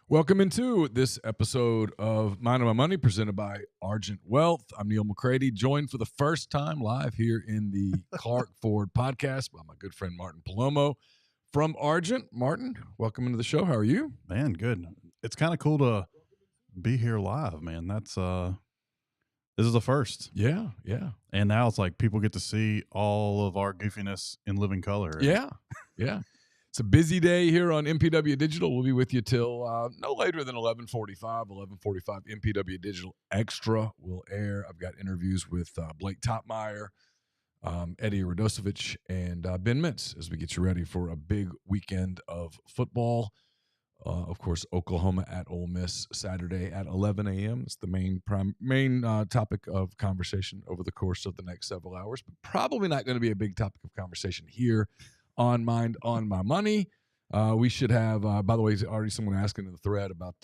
Welcome into this episode of Mind on My Money presented by Argent Wealth. I'm Neal McCready, joined for the first time live here in the Clark Ford podcast by my good friend Martin Palomo from Argent. Martin, welcome into the show. How are you? Man, good. It's kind of cool to be here live, man. That's this is the first. Yeah. And now it's like people get to see all of our goofiness in living color. Yeah. It's a busy day here on MPW Digital. We'll be with you till no later than 11:45. 11:45 MPW Digital Extra will air. I've got interviews with Blake Topmeyer, Eddie Radosevich, and Ben Mintz as we get you ready for a big weekend of football. Of course, Oklahoma at Ole Miss Saturday at 11 a.m. It's the main topic of conversation over the course of the next several hours, but probably not going to be a big topic of conversation here on Mind on My Money. We should have, by the way, already someone asking in the thread about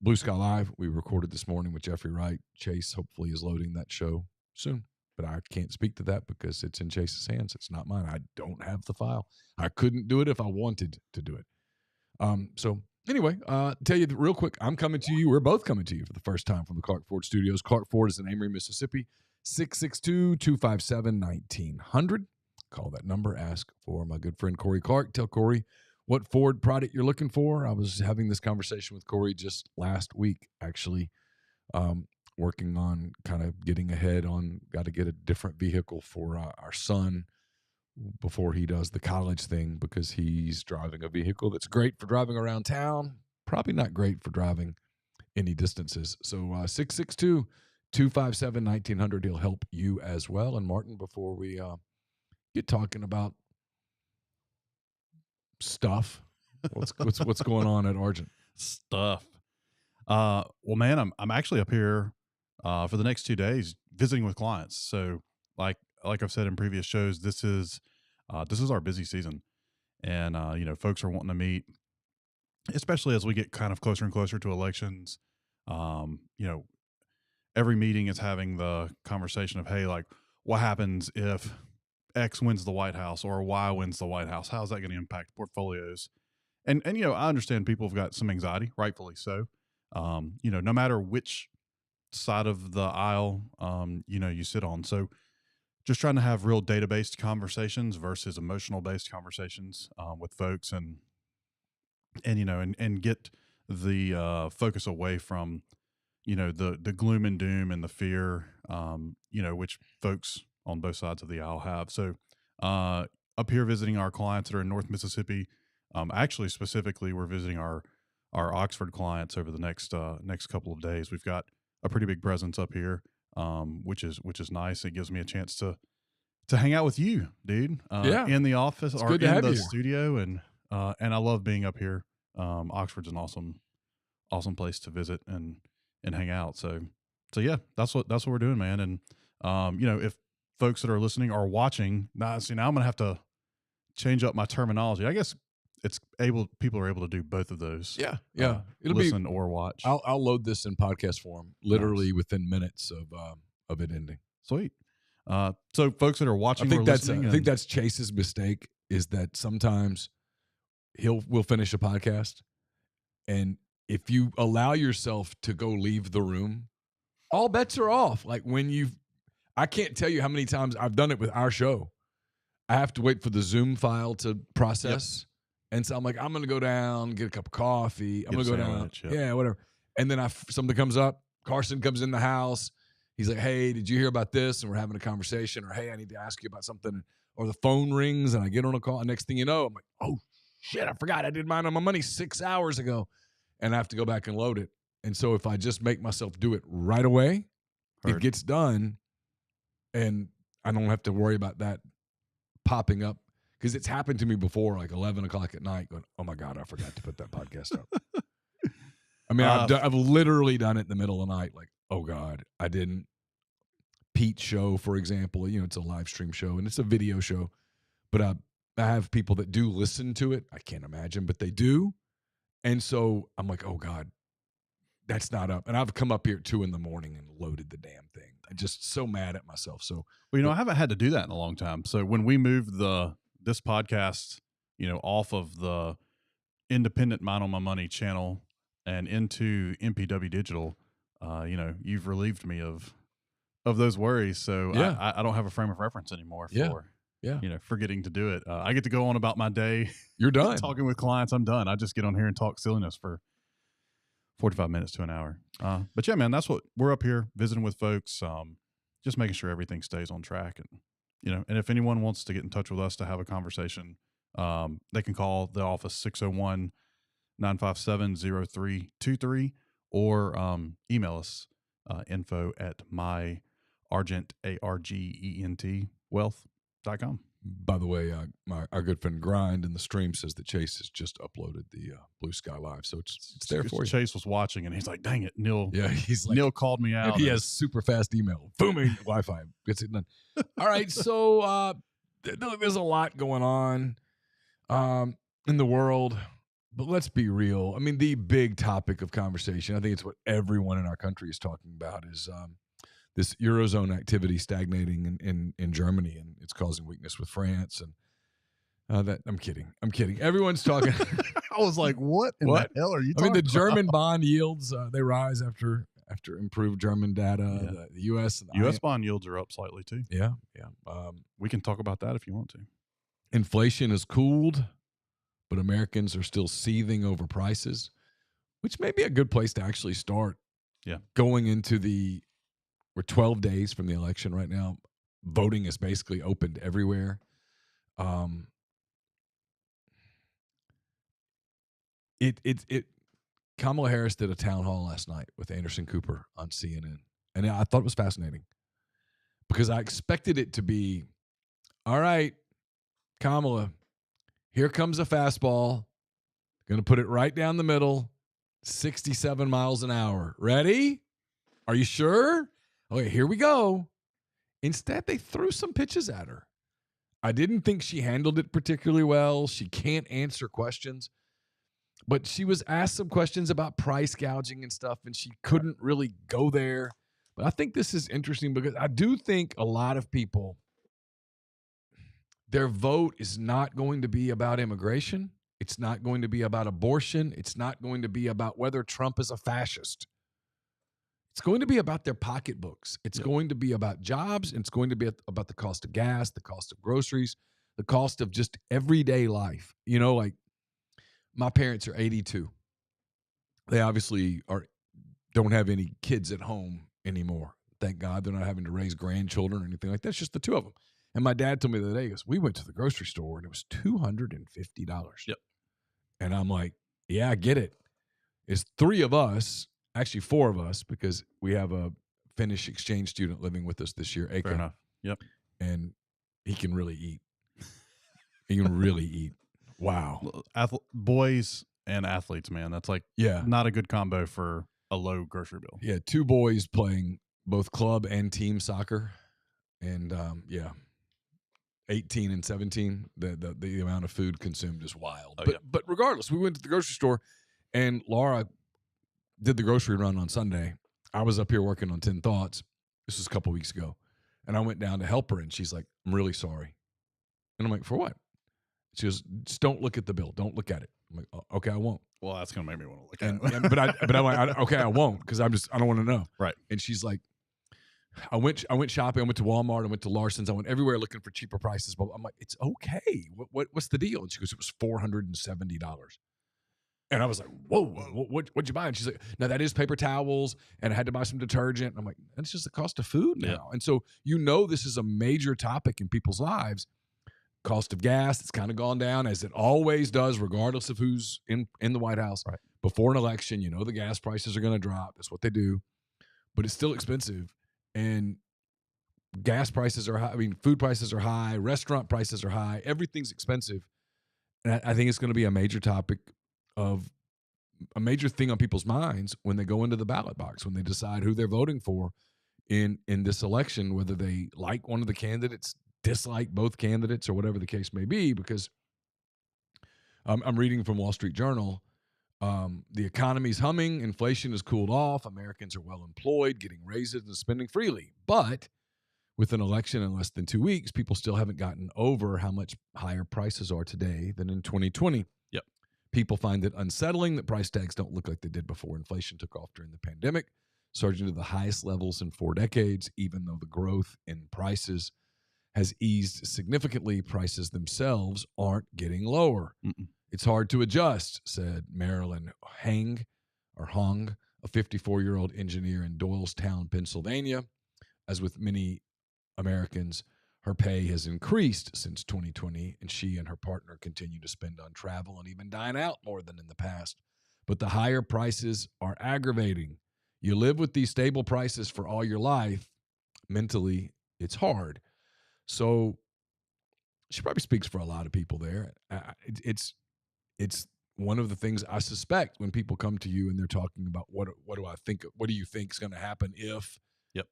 Blue Sky Live. We recorded this morning with Jeffrey Wright. Chase hopefully is loading that show soon, but I can't speak to that because it's in Chase's hands. It's not mine. I don't have the file. I couldn't do it if I wanted to do it. So anyway, tell you real quick, I'm coming to you. We're both coming to you for the first time from the Clark Ford Studios. Clark Ford is in Amory, Mississippi, 662-257-1900. Call that number. Ask for my good friend Corey Clark. Tell Corey what Ford product you're looking for. I was having this conversation with Corey just last week, actually, working on kind of getting ahead on got to get a different vehicle for our son before he does the college thing, because he's driving a vehicle that's great for driving around town, probably not great for driving any distances. So 662-257-1900. He'll help you as well. And Martin, before we get talking about stuff, what's going on at Argent? Stuff. Well, man, I'm actually up here for the next 2 days visiting with clients. So like I've said in previous shows, this is our busy season, and folks are wanting to meet, especially as we get kind of closer and closer to elections. Every meeting is having the conversation of, hey, like, what happens if X wins the White House or Y wins the White House? How's that going to impact portfolios? And I understand people have got some anxiety, rightfully so. No matter which side of the aisle you sit on. So just trying to have real data-based conversations versus emotional-based conversations with folks, and get the focus away from the gloom and doom and the fear which folks on both sides of the aisle have. So up here visiting our clients that are in North Mississippi. Actually, specifically, we're visiting our Oxford clients over the next couple of days. We've got a pretty big presence up here, which is nice. It gives me a chance to hang out with you, dude. In the office or in the studio, and I love being up here. Oxford's an awesome place to visit and hang out. So yeah, that's what we're doing, man. And if folks that are listening or watching, now I'm gonna have to change up my terminology. I guess people are able to do both of those. Yeah. It'll listen or watch. I'll load this in podcast form, literally within minutes of it ending. Sweet. So folks that are watching, I think that's Chase's mistake, is that sometimes we'll finish a podcast, and if you allow yourself to go leave the room, all bets are off. Like I can't tell you how many times I've done it with our show. I have to wait for the Zoom file to process. Yep. And so I'm like, I'm going to go down, get a cup of coffee. I'm going to go down. Yep. Yeah, whatever. And then something comes up. Carson comes in the house. He's like, hey, did you hear about this? And we're having a conversation. Or, hey, I need to ask you about something. Or the phone rings and I get on a call. And next thing you know, I'm like, oh, shit, I forgot I did Mind on My Money 6 hours ago. And I have to go back and load it. And so if I just make myself do it right away, it gets done. And I don't have to worry about that popping up, because it's happened to me before, like 11 o'clock at night, going, oh my God, I forgot to put that podcast up. I mean, I've literally done it in the middle of the night. Like, oh God, I didn't. Pete's show, for example, it's a live stream show and it's a video show, but I have people that do listen to it. I can't imagine, but they do. And so I'm like, oh God, that's not up. And I've come up here at 2 a.m. and loaded the damn thing. I'm just so mad at myself. So, well, I haven't had to do that in a long time. So when we moved this podcast, off of the independent Mind on My Money channel and into MPW Digital, you've relieved me of those worries. So Yeah. I don't have a frame of reference anymore for, Yeah. forgetting to do it. I get to go on about my day. You're done. Talking with clients. I'm done. I just get on here and talk silliness for 45 minutes to an hour. But yeah, man, that's what we're up here visiting with folks. Just making sure everything stays on track. And, and if anyone wants to get in touch with us to have a conversation, they can call the office 601-957-0323 or email us info at myargent, ARGENT, wealth.com. By the way, our good friend Grind in the stream says that Chase has just uploaded the Blue Sky Live, so it's there for you. Chase was watching, and he's like, "Dang it, Neal!" Yeah, he's like, Neal called me out. And he has super fast email, booming Wi-Fi, gets it done. All right, so there's a lot going on in the world, but let's be real. I mean, the big topic of conversation, I think it's what everyone in our country is talking about, is this Eurozone activity stagnating in Germany, and it's causing weakness with France. And that I'm kidding. Everyone's talking. I was like, what in the hell are you talking the about? German bond yields, they rise after improved German data. Yeah. The U.S. and U.S. bond yields are up slightly too. Yeah. We can talk about that if you want to. Inflation has cooled, but Americans are still seething over prices, which may be a good place to actually start. Yeah. Going into we're 12 days from the election right now. Voting is basically opened everywhere. Kamala Harris did a town hall last night with Anderson Cooper on CNN, and I thought it was fascinating because I expected it to be, all right, Kamala, here comes a fastball, going to put it right down the middle, 67 miles an hour. Ready? Are you sure? Okay, here we go. Instead, they threw some pitches at her. I didn't think she handled it particularly well. She can't answer questions. But she was asked some questions about price gouging and stuff, and she couldn't really go there. But I think this is interesting because I do think a lot of people, their vote is not going to be about immigration. It's not going to be about abortion. It's not going to be about whether Trump is a fascist. It's going to be about their pocketbooks. It's going to be about jobs. And it's going to be about the cost of gas, the cost of groceries, the cost of just everyday life. Like my parents are 82. They obviously don't have any kids at home anymore. Thank God they're not having to raise grandchildren or anything like that. It's just the two of them. And my dad told me the other day, he goes, we went to the grocery store and it was $250. Yep. And I'm like, yeah, I get it. It's three of us. Actually, four of us, because we have a Finnish exchange student living with us this year, Aka. Fair enough. Yep. And he can really eat. He can really eat. Wow. Boys and athletes, man. That's not a good combo for a low grocery bill. Yeah, two boys playing both club and team soccer. And, 18 and 17, the amount of food consumed is wild. But regardless, we went to the grocery store, and Laura did the grocery run on Sunday. I was up here working on 10 Thoughts. This was a couple weeks ago. And I went down to help her, and she's like, I'm really sorry. And I'm like, for what? She goes, just don't look at the bill. Don't look at it. I'm like, oh, okay, I won't. Well, that's going to make me want to look at it. But I'm like, okay, I won't, because I don't want to know. Right. And she's like, I went shopping. I went to Walmart. I went to Larson's. I went everywhere looking for cheaper prices. But I'm like, it's okay. What's the deal? And she goes, it was $470. And I was like, whoa, what'd you buy? And she's like, no, that is paper towels, and I had to buy some detergent. And I'm like, that's just the cost of food now. Yeah. And so this is a major topic in people's lives. Cost of gas, it's kind of gone down, as it always does, regardless of who's in the White House. Right. Before an election, the gas prices are going to drop. That's what they do. But it's still expensive. And gas prices are high. I mean, food prices are high. Restaurant prices are high. Everything's expensive. And I think it's going to be a major topic of a major thing on people's minds when they go into the ballot box, when they decide who they're voting for in this election, whether they like one of the candidates, dislike both candidates, or whatever the case may be. Because I'm reading from Wall Street Journal, the economy's humming, inflation has cooled off, Americans are well employed, getting raises and spending freely. But with an election in less than 2 weeks, people still haven't gotten over how much higher prices are today than in 2020. Yep. People find it unsettling that price tags don't look like they did before inflation took off during the pandemic, surging to the highest levels in 4 decades. Even though the growth in prices has eased significantly, prices themselves aren't getting lower. Mm-mm. It's hard to adjust, said Marilyn Hong, a 54-year-old engineer in Doylestown, Pennsylvania. As with many Americans, her pay has increased since 2020, and she and her partner continue to spend on travel and even dine out more than in the past. But the higher prices are aggravating. You live with these stable prices for all your life. Mentally, it's hard. So she probably speaks for a lot of people there. It's one of the things I suspect when people come to you and they're talking about what do I think, what do you think is going to happen if. Yep.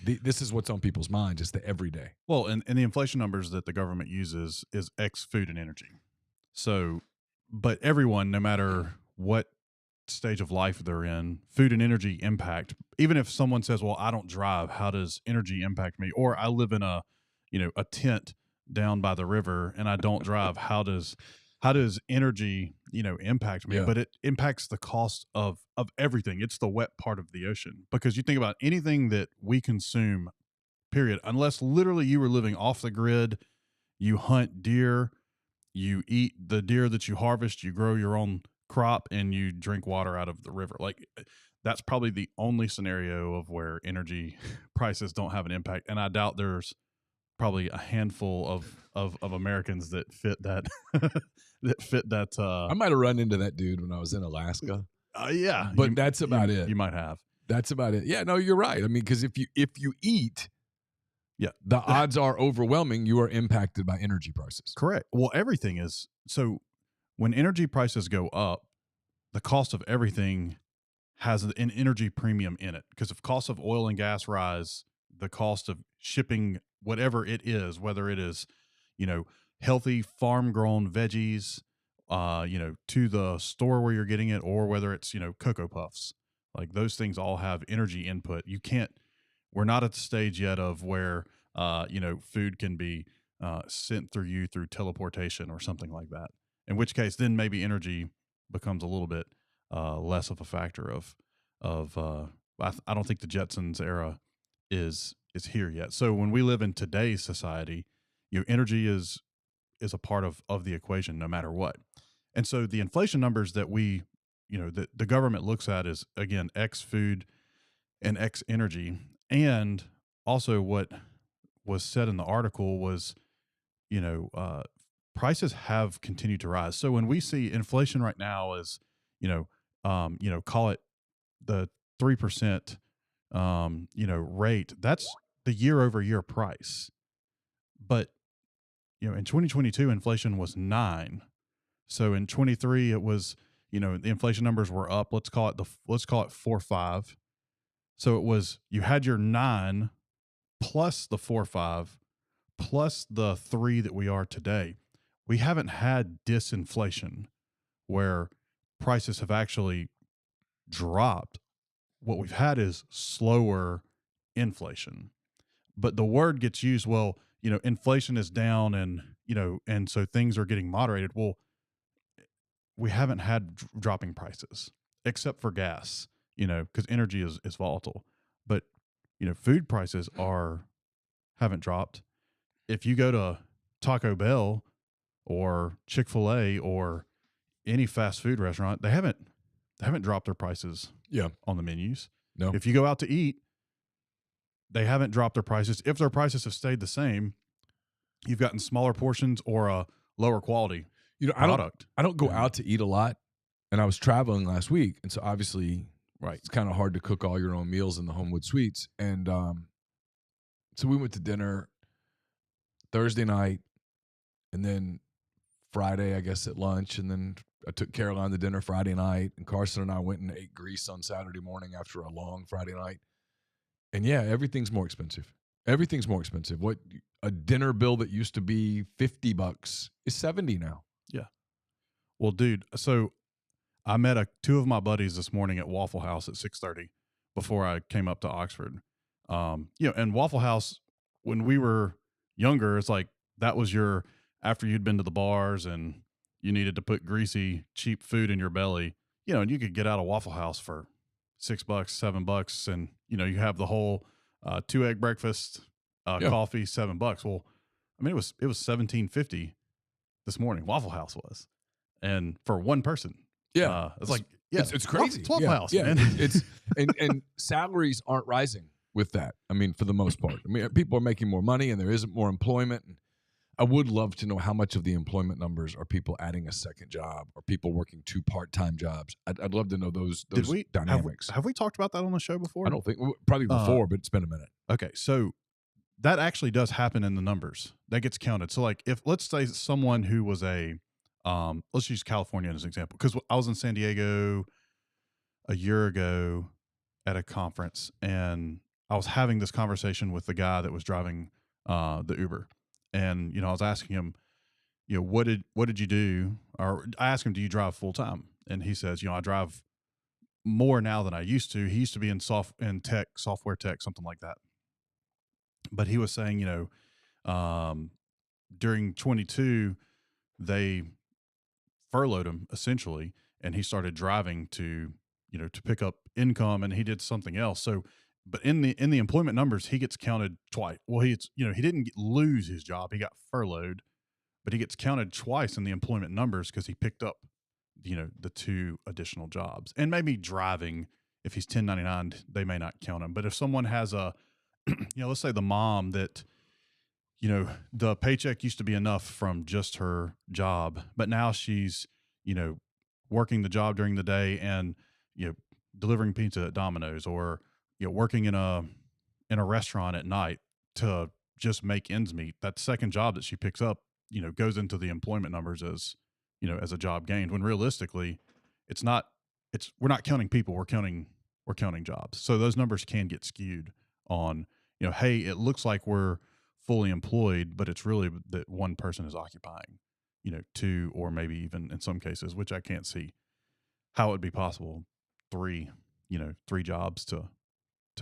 This is what's on people's minds. It's the everyday. Well, and the inflation numbers that the government uses is X food and energy. So, but everyone, no matter what stage of life they're in, food and energy impact. Even if someone says, well, I don't drive, how does energy impact me? Or I live in a tent down by the river and I don't drive. How does energy, impact me? Yeah. But it impacts the cost of everything. It's the wet part of the ocean, because you think about anything that we consume, period, unless literally you were living off the grid, you hunt deer, you eat the deer that you harvest, you grow your own crop, and you drink water out of the river. Like, that's probably the only scenario of where energy prices don't have an impact. And I doubt there's probably a handful of Americans that fit that that fit that. I might have run into that dude when I was in Alaska. Yeah, but that's about it. You might have. That's about it. Yeah, no, you're right. I mean, because if you eat, yeah, the odds are overwhelming you are impacted by energy prices. Correct. Well, everything is. So when energy prices go up, the cost of everything has an energy premium in it, because if costs of oil and gas rise, the cost of shipping whatever it is, whether it is, healthy farm grown veggies, to the store where you're getting it, or whether it's, Cocoa Puffs, like those things all have energy input. We're not at the stage yet of where, food can be sent through you through teleportation or something like that. In which case, then maybe energy becomes a little bit less of a factor I don't think the Jetsons era is here yet. So when we live in today's society, energy is a part of the equation no matter what. And so the inflation numbers that that the government looks at is, again, X food and X energy. And also what was said in the article was, prices have continued to rise. So when we see inflation right now is, call it the 3%, rate, that's the year over year price. But, in 2022, inflation was 9. So in 23, it was, the inflation numbers were up. Let's call it 4.5. So it was, you had your 9 plus the 4.5 plus the 3 that we are today. We haven't had disinflation where prices have actually dropped. What we've had is slower inflation. But the word gets used, well, inflation is down and, and so things are getting moderated. Well, we haven't had dropping prices except for gas, because energy is volatile. But, food prices haven't dropped. If you go to Taco Bell or Chick-fil-A or any fast food restaurant, they haven't dropped their prices on the menus. No. If you go out to eat, they haven't dropped their prices. If their prices have stayed the same, you've gotten smaller portions or a lower quality product. I don't go out to eat a lot, and I was traveling last week, and so obviously, right, it's kind of hard to cook all your own meals in the Homewood Suites. And so we went to dinner Thursday night, and then Friday, I guess, at lunch, and then I took Caroline to dinner Friday night, and Carson and I went and ate grease on Saturday morning after a long Friday night. And yeah, everything's more expensive. Everything's more expensive. What a dinner bill that used to be $50 is $70 now. Yeah. Well, dude, so I met two of my buddies this morning at Waffle House at 6:30 before I came up to Oxford. And Waffle House, when we were younger, it's like that was after you'd been to the bars and you needed to put greasy, cheap food in your belly, and you could get out of Waffle House for $6, $7, and you have the whole 2 egg breakfast, Yeah. coffee, $7. Well, I mean, it was $17.50 this morning. Waffle House was, and for one person, Yeah. it's like it's crazy. It's Waffle House, yeah. man. It's and salaries aren't rising with that. I mean, for the most part. I mean, people are making more money and there isn't more employment. And I would love to know how much of the employment numbers are people adding a second job or people working 2 part-time jobs. I'd love to know those dynamics. Have we talked about that on the show before? I don't think probably before, but it's been a minute. Okay, so that actually does happen in the numbers. That gets counted. So, like, if let's say someone who was let's use California as an example, because I was in San Diego a year ago at a conference, and I was having this conversation with the guy that was driving the Uber, and I was asking him, what did you do? Or I asked him, do you drive full time? And he says, I drive more now than I used to. He used to be in software tech, something like that. But he was saying, during 22, they furloughed him essentially, and he started driving to pick up income, and he did something else. So, but in the employment numbers, he gets counted twice. Well, he didn't lose his job; he got furloughed, but he gets counted twice in the employment numbers because he picked up the 2 additional jobs. And maybe driving, if he's 1099, they may not count him. But if someone has a let's say the mom that, the paycheck used to be enough from just her job, but now she's, working the job during the day and, delivering pizza at Domino's, or, working in a restaurant at night to just make ends meet. That second job that she picks up, goes into the employment numbers as, as a job gained, when realistically we're not counting people, we're counting jobs. So those numbers can get skewed on, hey, it looks like we're fully employed, but it's really that one person is occupying, 2, or maybe even in some cases, which I can't see how it would be possible, 3 jobs to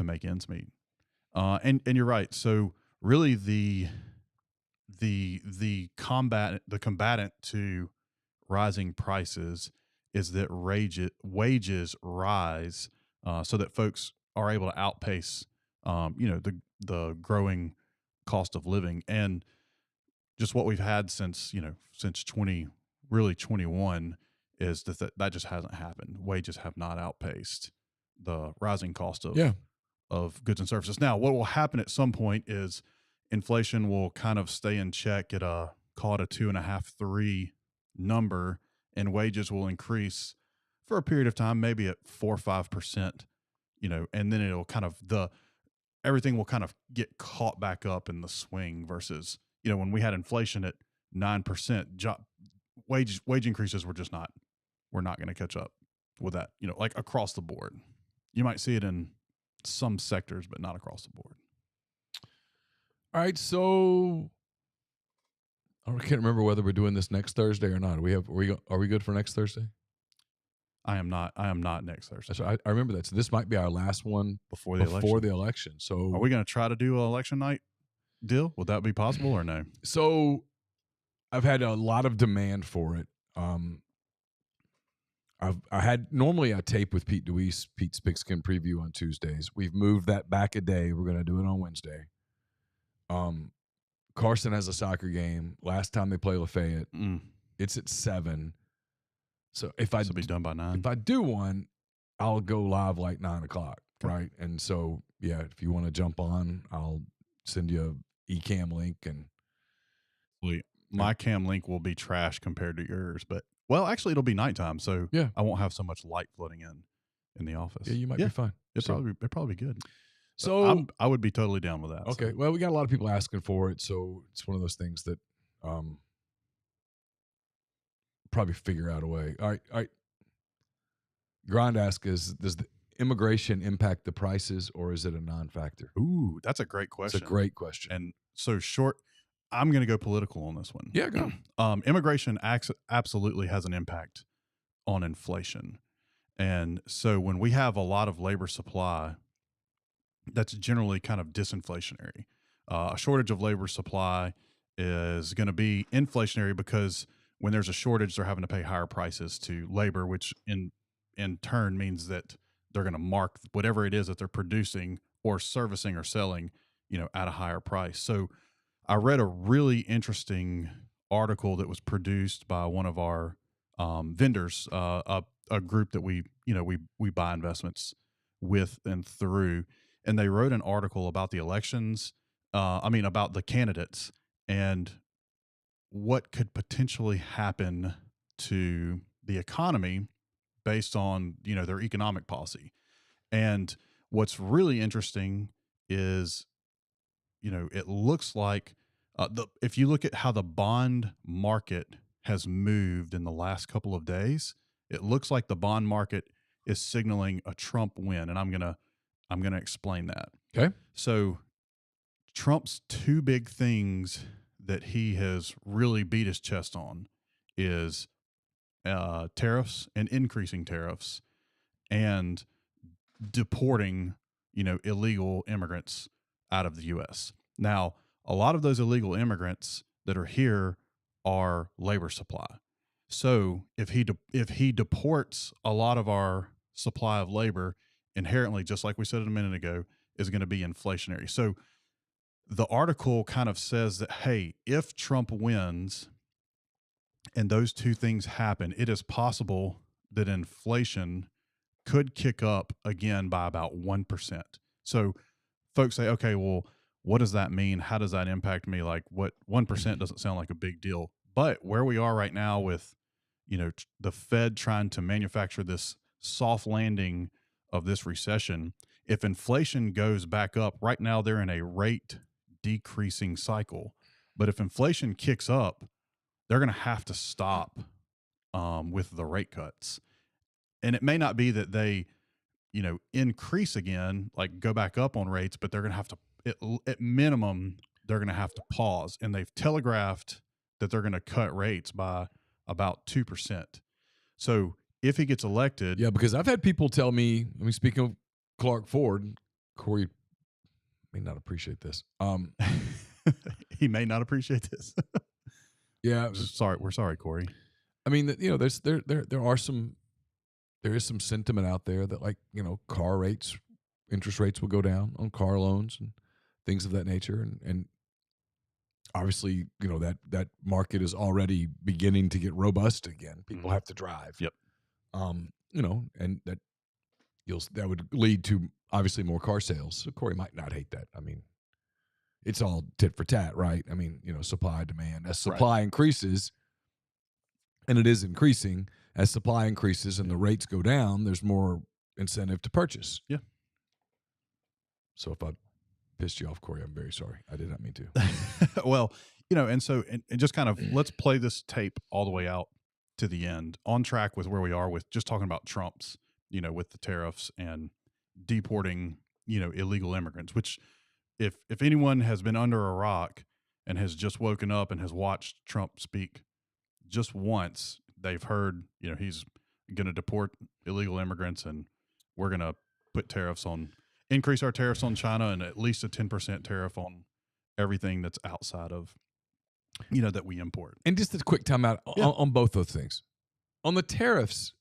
make ends meet. And you're right. So really the combatant to rising prices is that wages rise, so that folks are able to outpace the growing cost of living. And just what we've had since 21 is that just hasn't happened. Wages have not outpaced the rising cost of goods and services. Now, what will happen at some point is inflation will kind of stay in check at call it a 2.5, 3 number, and wages will increase for a period of time, maybe at 4 or 5%, and then it'll kind of everything will kind of get caught back up in the swing versus, when we had inflation at 9%, wage increases we're not going to catch up with that, like across the board. You might see it in some sectors, but not across the board. All right. So I can't remember whether we're doing this next Thursday or not. Are we good for next Thursday? I am not next Thursday. So I remember that. So this might be our last one before the election. So are we going to try to do an election night deal? Would that be possible or no? So I've had a lot of demand for it. Normally I tape with Pete Deweese, Pete's Pigskin Preview on Tuesdays. We've moved that back a day. We're going to do it on Wednesday. Carson has a soccer game. Last time they play Lafayette, it's at 7. So it'll be done by 9. If I do one, I'll go live like 9 o'clock, right? And so, yeah, if you want to jump on, I'll send you a eCam link. And my cam link will be trash compared to yours, but actually it'll be nighttime, so yeah, I won't have so much light flooding in the office. Yeah, you might be fine. It'd probably be good. So I would be totally down with that. Okay, well, we got a lot of people asking for it, so it's one of those things that probably figure out a way. All right. Grind does the immigration impact the prices, or is it a non-factor? Ooh, that's a great question. It's a great question. And so I'm going to go political on this one. Yeah, go. Immigration absolutely has an impact on inflation. And so when we have a lot of labor supply, that's generally kind of disinflationary. A shortage of labor supply is going to be inflationary because when there's a shortage, they're having to pay higher prices to labor, which in turn means that they're going to mark whatever it is that they're producing or servicing or selling, at a higher price. So I read a really interesting article that was produced by one of our vendors, a group that we buy investments with and through, and they wrote an article about the elections. About the candidates and what could potentially happen to the economy based on their economic policy. And what's really interesting is it looks like if you look at how the bond market has moved in the last couple of days, it looks like the bond market is signaling a Trump win, and I'm gonna explain that. Okay. So Trump's two big things that he has really beat his chest on is tariffs and increasing tariffs and deporting, illegal immigrants out of the U.S. Now, a lot of those illegal immigrants that are here are labor supply. So if he deports a lot of our supply of labor, inherently, just like we said a minute ago, is going to be inflationary. So the article kind of says that, hey, if Trump wins and those two things happen, it is possible that inflation could kick up again by about 1%. So folks say, okay, well, what does that mean? How does that impact me? Like, what 1% doesn't sound like a big deal. But where we are right now with, the Fed trying to manufacture this soft landing of this recession, if inflation goes back up, right now they're in a rate decreasing cycle. But if inflation kicks up, they're going to have to stop with the rate cuts. And it may not be that they, increase again, like go back up on rates, but they're going to have to, at minimum, they're going to have to pause. And they've telegraphed that they're going to cut rates by about 2%. So if he gets elected. Yeah, because I've had people tell me, speaking of Clark Ford, Corey may not appreciate this. He may not appreciate this. Yeah. We're sorry, Corey. I mean, there is some sentiment out there that, like, car rates, interest rates will go down on car loans and things of that nature. And obviously, that market is already beginning to get robust again. People have to drive. Yep. And that would lead to obviously more car sales. So Corey might not hate that. I mean, it's all tit for tat, right? I mean, supply, demand. As supply increases, and it is increasing, as supply increases and the rates go down, there's more incentive to purchase. Yeah. So if I pissed you off, Corey, I'm very sorry. I did not mean to. Well, and so and just kind of let's play this tape all the way out to the end, on track with where we are with just talking about Trump's, with the tariffs and deporting, illegal immigrants, which if anyone has been under a rock and has just woken up and has watched Trump speak just once, they've heard, he's going to deport illegal immigrants and we're going to increase our tariffs on China and at least a 10% tariff on everything that's outside of, that we import. And just a quick timeout on both those things. On the tariffs,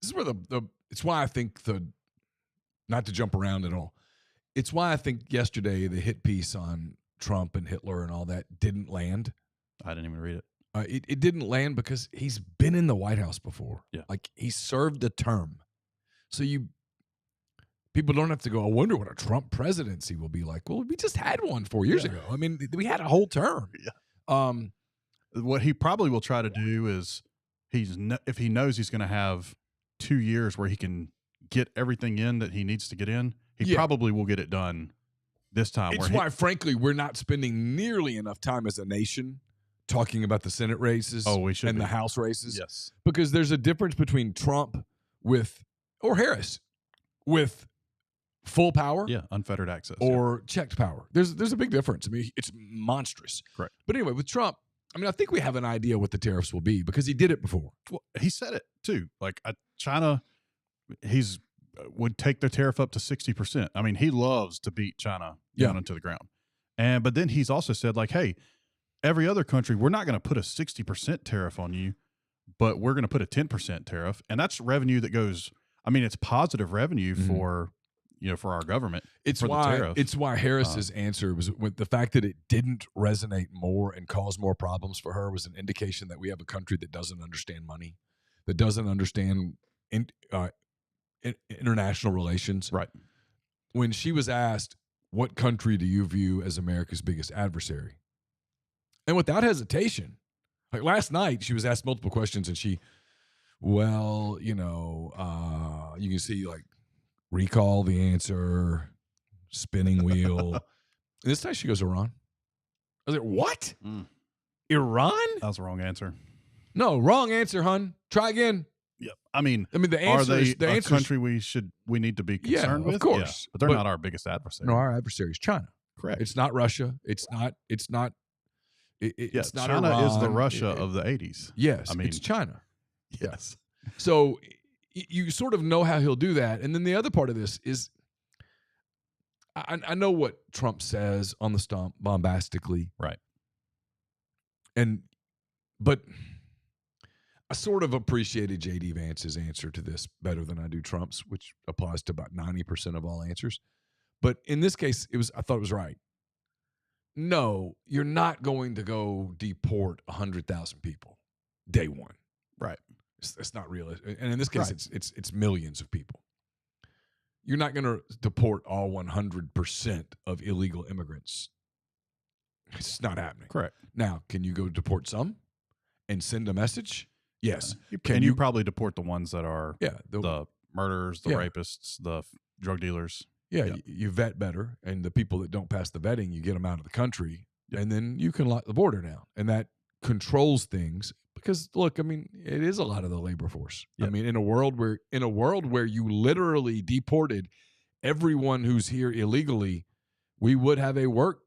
this is where it's why I think not to jump around at all, it's why I think yesterday the hit piece on Trump and Hitler and all that didn't land. I didn't even read it. It didn't land because he's been in the White House before. Yeah. Like, he served a term. So people don't have to go, I wonder what a Trump presidency will be like. Well, we just had one 4 years ago. I mean, we had a whole term. Yeah. What he probably will try to do is if he knows he's going to have 2 years where he can get everything in that he needs to get in, he probably will get it done this time. It's why, frankly, we're not spending nearly enough time as a nation talking about the Senate races the House races. Yes. Because there's a difference between Trump or Harris with full power. Yeah, unfettered access. Or checked power. There's a big difference. I mean, it's monstrous. Correct. But anyway, with Trump, I think we have an idea what the tariffs will be because he did it before. Well, he said it too. Like, China, would take the tariff up to 60%. I mean, he loves to beat China down into the ground. But then he's also said, like, hey, every other country, we're not going to put a 60% tariff on you, but we're going to put a 10% tariff. And that's revenue that goes, I mean, it's positive revenue for, for our government. It's for the tariff. It's why Harris's answer was with the fact that it didn't resonate more and cause more problems for her was an indication that we have a country that doesn't understand money, that doesn't understand international relations. Right. When she was asked, what country do you view as America's biggest adversary? And without hesitation, like last night, she was asked multiple questions and she, you can see like recall the answer, spinning wheel. And this time she goes, Iran. I was like, what? Iran? That was the wrong answer. No, wrong answer, hun. Try again. Yep. I mean, the answer are is they a country we need to be concerned with? Of course. Yeah, but they're not our biggest adversary. No, our adversary is China. Correct. It's not Russia. It's not China Iran. Is the Russia of the 80s. Yes, I mean, it's China. Yes. So you sort of know how he'll do that. And then the other part of this is I know what Trump says on the stump bombastically. Right. But I sort of appreciated J.D. Vance's answer to this better than I do Trump's, which applies to about 90% of all answers. But in this case, I thought it was right. No, you're not going to go deport 100,000 people day one. Right. It's not realistic. And in this case, Right. it's millions of people. You're not going to deport all 100% of illegal immigrants. It's not happening. Correct. Now, can you go deport some and send a message? Yes. You probably deport the ones that are the murderers, the rapists, the drug dealers. Yeah, you vet better, and the people that don't pass the vetting, you get them out of the country, and then you can lock the border down, and that controls things. Because look, I mean, it is a lot of the labor force. Yep. I mean, in a world where you literally deported everyone who's here illegally, we would have a work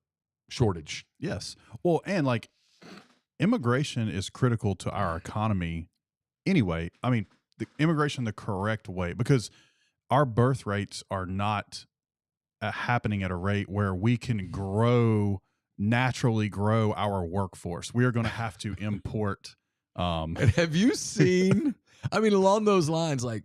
shortage. Yes. Well, and like immigration is critical to our economy anyway. I mean, the immigration the correct way, because our birth rates are not happening at a rate where we can naturally grow our workforce. We are going to have to import. And have you seen, I mean, along those lines, like,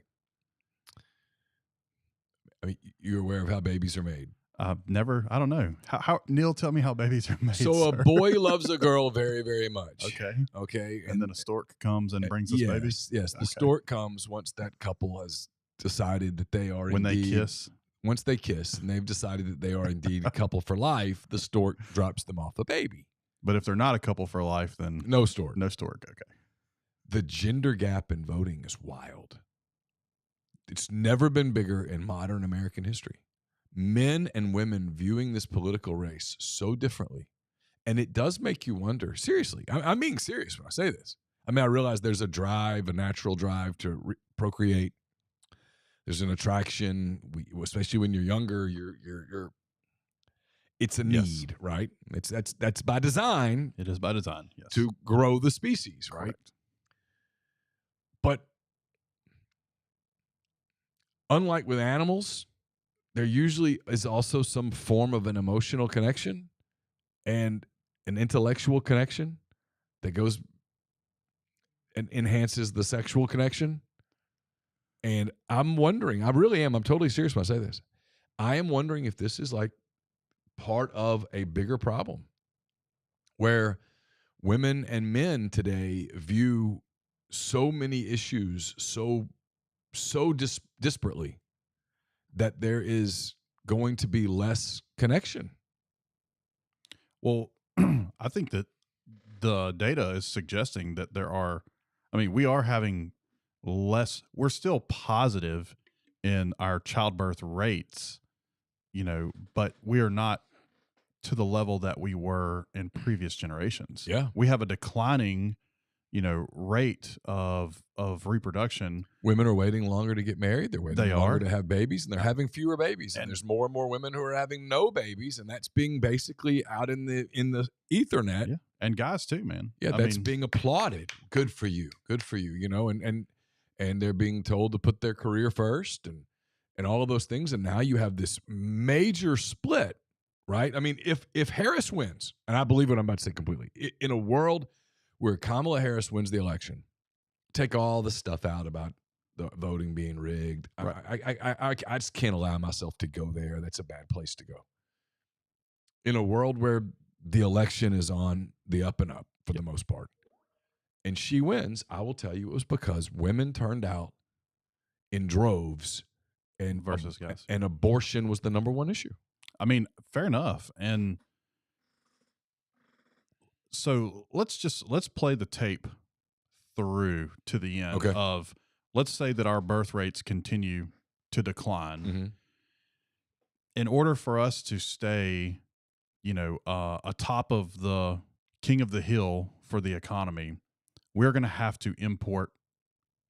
I mean, you're aware of how babies are made. I don't know. How Neal, tell me how babies are made. So sir. A boy loves a girl very, very much. Okay. And then a stork comes and brings us babies? Yes. The stork comes once that couple has decided that they are when they kiss. Once they kiss and they've decided that they are indeed a couple for life, the stork drops them off a baby. But if they're not a couple for life, then no stork. No stork. Okay. The gender gap in voting is wild. It's never been bigger in modern American history. Men and women viewing this political race so differently. And it does make you wonder, seriously, I'm being serious when I say this. I mean, I realize there's a natural drive to procreate. There's an attraction, especially when you're younger. You're. It's a need, right? That's by design. It is by design, yes. To grow the species, right? Correct. But unlike with animals, there usually is also some form of an emotional connection and an intellectual connection that goes and enhances the sexual connection. And I'm wondering, I really am, I'm totally serious when I say this. I am wondering if this is like part of a bigger problem where women and men today view so many issues so disparately that there is going to be less connection. Well, I think that the data is suggesting that we are having less, we're still positive in our childbirth rates, but we are not to the level that we were in previous generations. Yeah. We have a declining, rate of reproduction. Women are waiting longer to get married. They're waiting longer to have babies, and they're having fewer babies. And there's more and more women who are having no babies, and that's being basically out in the ethernet. Yeah. And guys too, man. Yeah, that's being applauded. Good for you. Good for you. And they're being told to put their career first and all of those things. And now you have this major split right? I mean, if Harris wins, and I believe what I'm about to say completely, in a world where Kamala Harris wins the election, take all the stuff out about the voting being rigged. Right. I just can't allow myself to go there. That's a bad place to go. In a world where the election is on the up and up for the most part, and she wins, I will tell you it was because women turned out in droves, and Versus guys. and abortion was the number one issue. I mean, fair enough. And so let's play the tape through to the end Okay. of, let's say that our birth rates continue to decline. Mm-hmm. In order for us to stay, atop of the king of the hill for the economy, we're going to have to import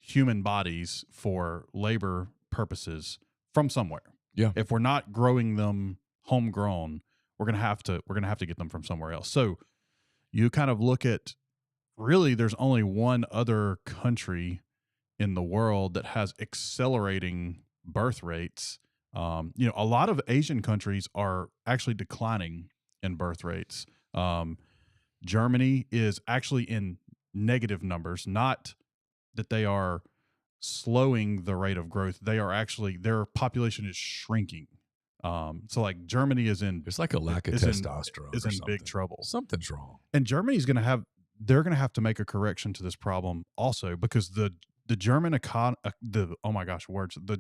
human bodies for labor purposes from somewhere. Yeah. If we're not growing them homegrown, we're going to have to get them from somewhere else. So you kind of look at, really, there's only one other country in the world that has accelerating birth rates. A lot of Asian countries are actually declining in birth rates. Germany is actually in negative numbers, not that they are slowing the rate of growth. They are actually, their population is shrinking. So like Germany is in, There's like a lack of testosterone. Is or in something. big trouble. Something's wrong. And Germany's they're going to have to make a correction to this problem also, because the German the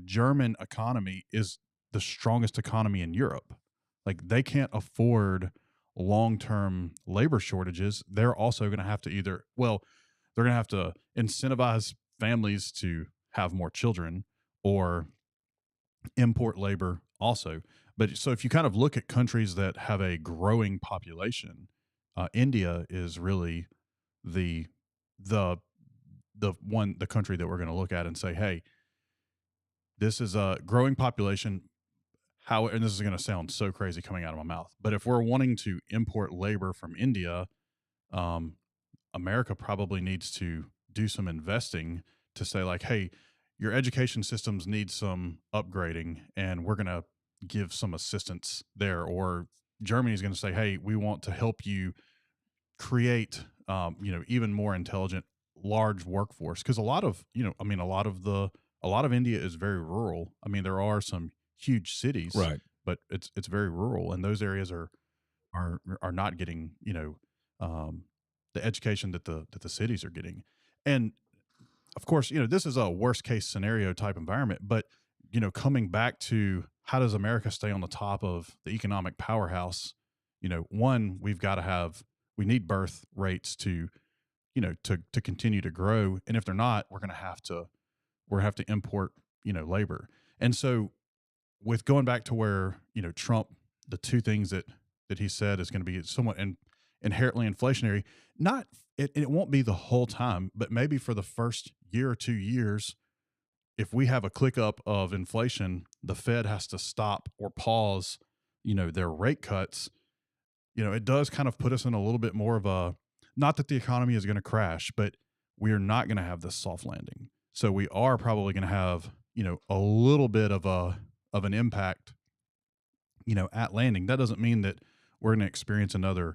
German economy is the strongest economy in Europe. Like, they can't afford long-term labor shortages. They're also going to have to they're going to have to incentivize families to have more children or import labor also. But so if you kind of look at countries that have a growing population, India is really the country that we're going to look at and say, hey, this is a growing population. And this is going to sound so crazy coming out of my mouth, but if we're wanting to import labor from India, America probably needs to do some investing to say, like, hey, your education systems need some upgrading, and we're going to give some assistance there. Or Germany's going to say, hey, we want to help you create, even more intelligent, large workforce. Because a lot of India is very rural. I mean, there are some huge cities, Right. but it's very rural, and those areas are not getting, the education that the cities are getting. And of course, this is a worst case scenario type environment, but coming back to, how does America stay on the top of the economic powerhouse? One, we need birth rates to continue to grow. And if they're not, we're going to have to import, labor. And so, with going back to where, Trump, the two things that he said is going to be somewhat inherently inflationary, it won't be the whole time, but maybe for the first year or 2 years, if we have a click up of inflation, the Fed has to stop or pause, their rate cuts. It does kind of put us in a little bit more of a, not that the economy is going to crash, but we are not going to have this soft landing. So we are probably going to have, a little bit of an impact, at landing. That doesn't mean that we're going to experience another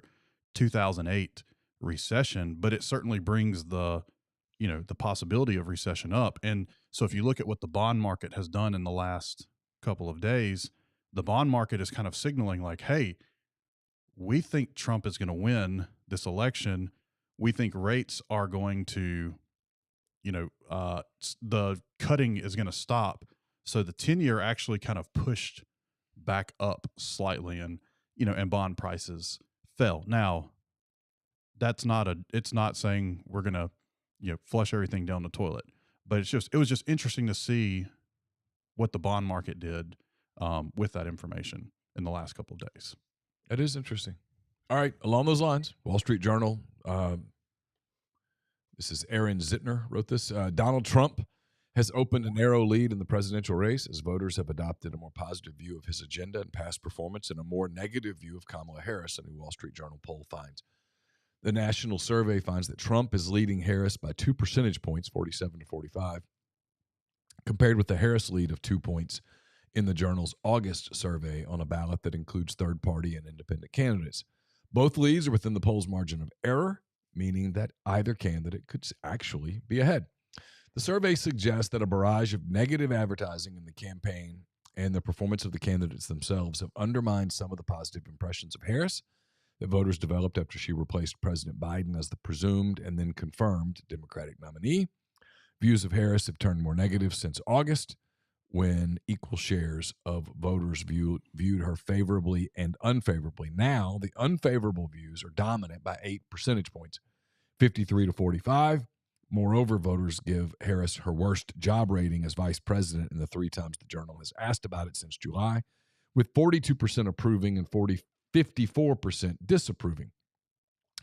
2008 recession, but it certainly brings the possibility of recession up. And so if you look at what the bond market has done in the last couple of days, the bond market is kind of signaling, like, hey, we think Trump is going to win this election. We think rates are going to, the cutting is going to stop. So the 10-year actually kind of pushed back up slightly, and bond prices fell. Now, it's not saying we're going to, flush everything down the toilet, but it was just interesting to see what the bond market did with that information in the last couple of days. That is interesting. All right. Along those lines, Wall Street Journal, this is Aaron Zitner wrote this. Donald Trump has opened a narrow lead in the presidential race as voters have adopted a more positive view of his agenda and past performance and a more negative view of Kamala Harris, a new Wall Street Journal poll finds. The national survey finds that Trump is leading Harris by 2 percentage points, 47 to 45, compared with the Harris lead of 2 points in the Journal's August survey on a ballot that includes third-party and independent candidates. Both leads are within the poll's margin of error, meaning that either candidate could actually be ahead. The survey suggests that a barrage of negative advertising in the campaign and the performance of the candidates themselves have undermined some of the positive impressions of Harris that voters developed after she replaced President Biden as the presumed and then confirmed Democratic nominee. Views of Harris have turned more negative since August, when equal shares of voters viewed her favorably and unfavorably. Now, the unfavorable views are dominant by 8 percentage points, 53 to 45. Moreover, voters give Harris her worst job rating as vice president in the 3 times the Journal has asked about it since July, with 42% approving and 54% disapproving.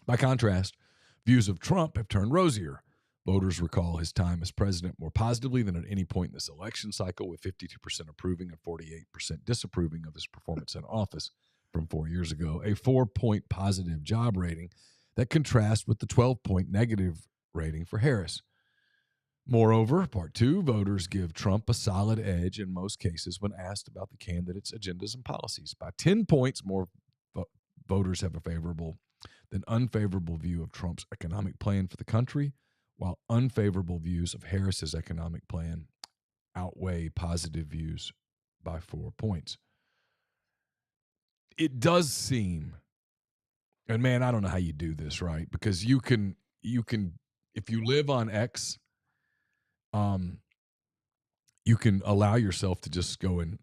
By contrast, views of Trump have turned rosier. Voters recall his time as president more positively than at any point in this election cycle, with 52% approving and 48% disapproving of his performance in office from 4 years ago, a 4-point positive job rating that contrasts with the 12-point negative rating for Harris. Moreover, part 2, voters give Trump a solid edge in most cases when asked about the candidate's agendas and policies. By 10 points, more voters have a favorable than unfavorable view of Trump's economic plan for the country, while unfavorable views of Harris's economic plan outweigh positive views by 4 points. It does seem, and man, I don't know how you do this, right? Because you can, if you live on X, you can allow yourself to just go and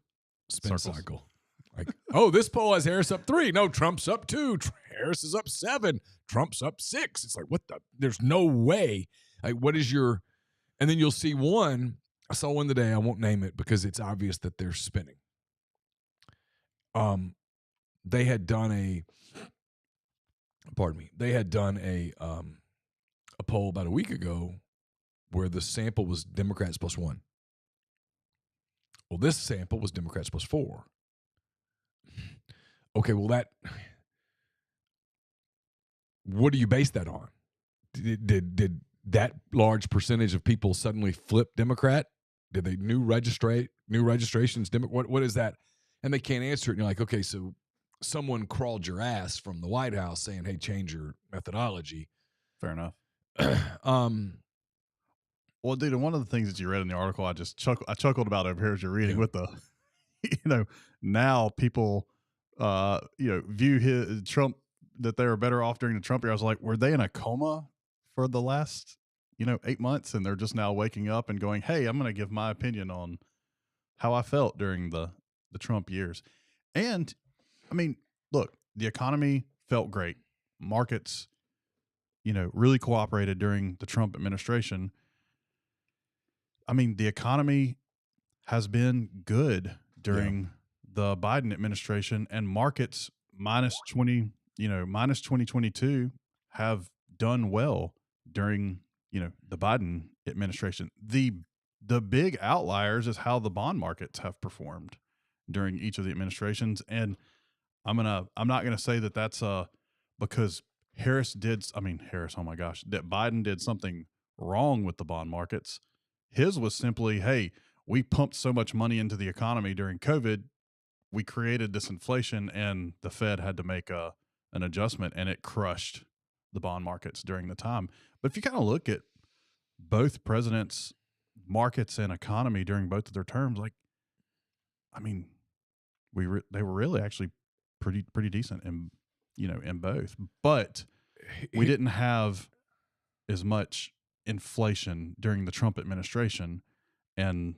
spin Circles. cycle. Like, oh, this poll has Harris up 3. No, Trump's up 2. Harris is up 7. Trump's up 6. It's like, what the? There's no way. Like, what is your? And then you'll see one. I saw one today. I won't name it because it's obvious that they're spinning. They had done a. Pardon me. They had done a poll about a week ago where the sample was Democrats +1. Well, this sample was Democrats +4. Okay, well, what do you base that on? Did that large percentage of people suddenly flip Democrat? Did they new registrations? What is that? And they can't answer it. And you're like, okay, so someone crawled your ass from the White House saying, hey, change your methodology. Fair enough. Well, dude, and one of the things that you read in the article, I chuckled about over here as you're reading with the, now people, view Trump, that they were better off during the Trump year. I was like, were they in a coma for the last, 8 months? And they're just now waking up and going, hey, I'm going to give my opinion on how I felt during the Trump years. And I mean, look, the economy felt great. Markets, really cooperated during the Trump administration. I mean, the economy has been good during the Biden administration, and markets minus 2022 have done well during, the Biden administration. The big outliers is how the bond markets have performed during each of the administrations. And I'm not going to say that that's because oh my gosh, that Biden did something wrong with the bond markets. His was simply, hey, we pumped so much money into the economy during COVID, we created this inflation, and the Fed had to make an adjustment, and it crushed the bond markets during the time. But if you kind of look at both presidents' markets and economy during both of their terms, they were really actually pretty decent in both. But we didn't have as much inflation during the Trump administration, and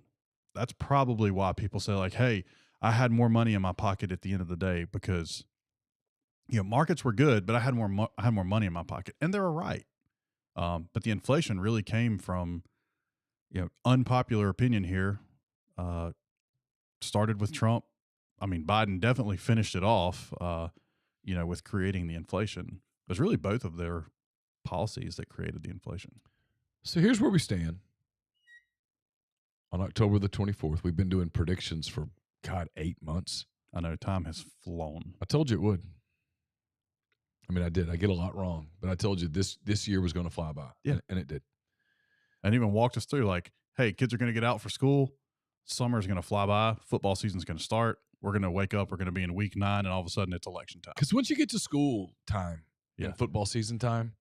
that's probably why people say, like, hey, I had more money in my pocket at the end of the day because markets were good, but I had more money in my pocket, and they were right. But the inflation really came from unpopular opinion here. Started with Trump. I mean, Biden definitely finished it off. With creating the inflation. It was really both of their policies that created the inflation. So here's where we stand. On October the 24th, we've been doing predictions for, 8 months. I know, time has flown. I told you it would. I mean, I did. I get a lot wrong, but I told you this year was going to fly by. Yeah. And it did. And even walked us through, like, hey, kids are going to get out for school. summer's going to fly by. Football season's going to start. We're going to wake up. We're going to be in week 9, and all of a sudden it's election time. Because once you get to school time and football season time,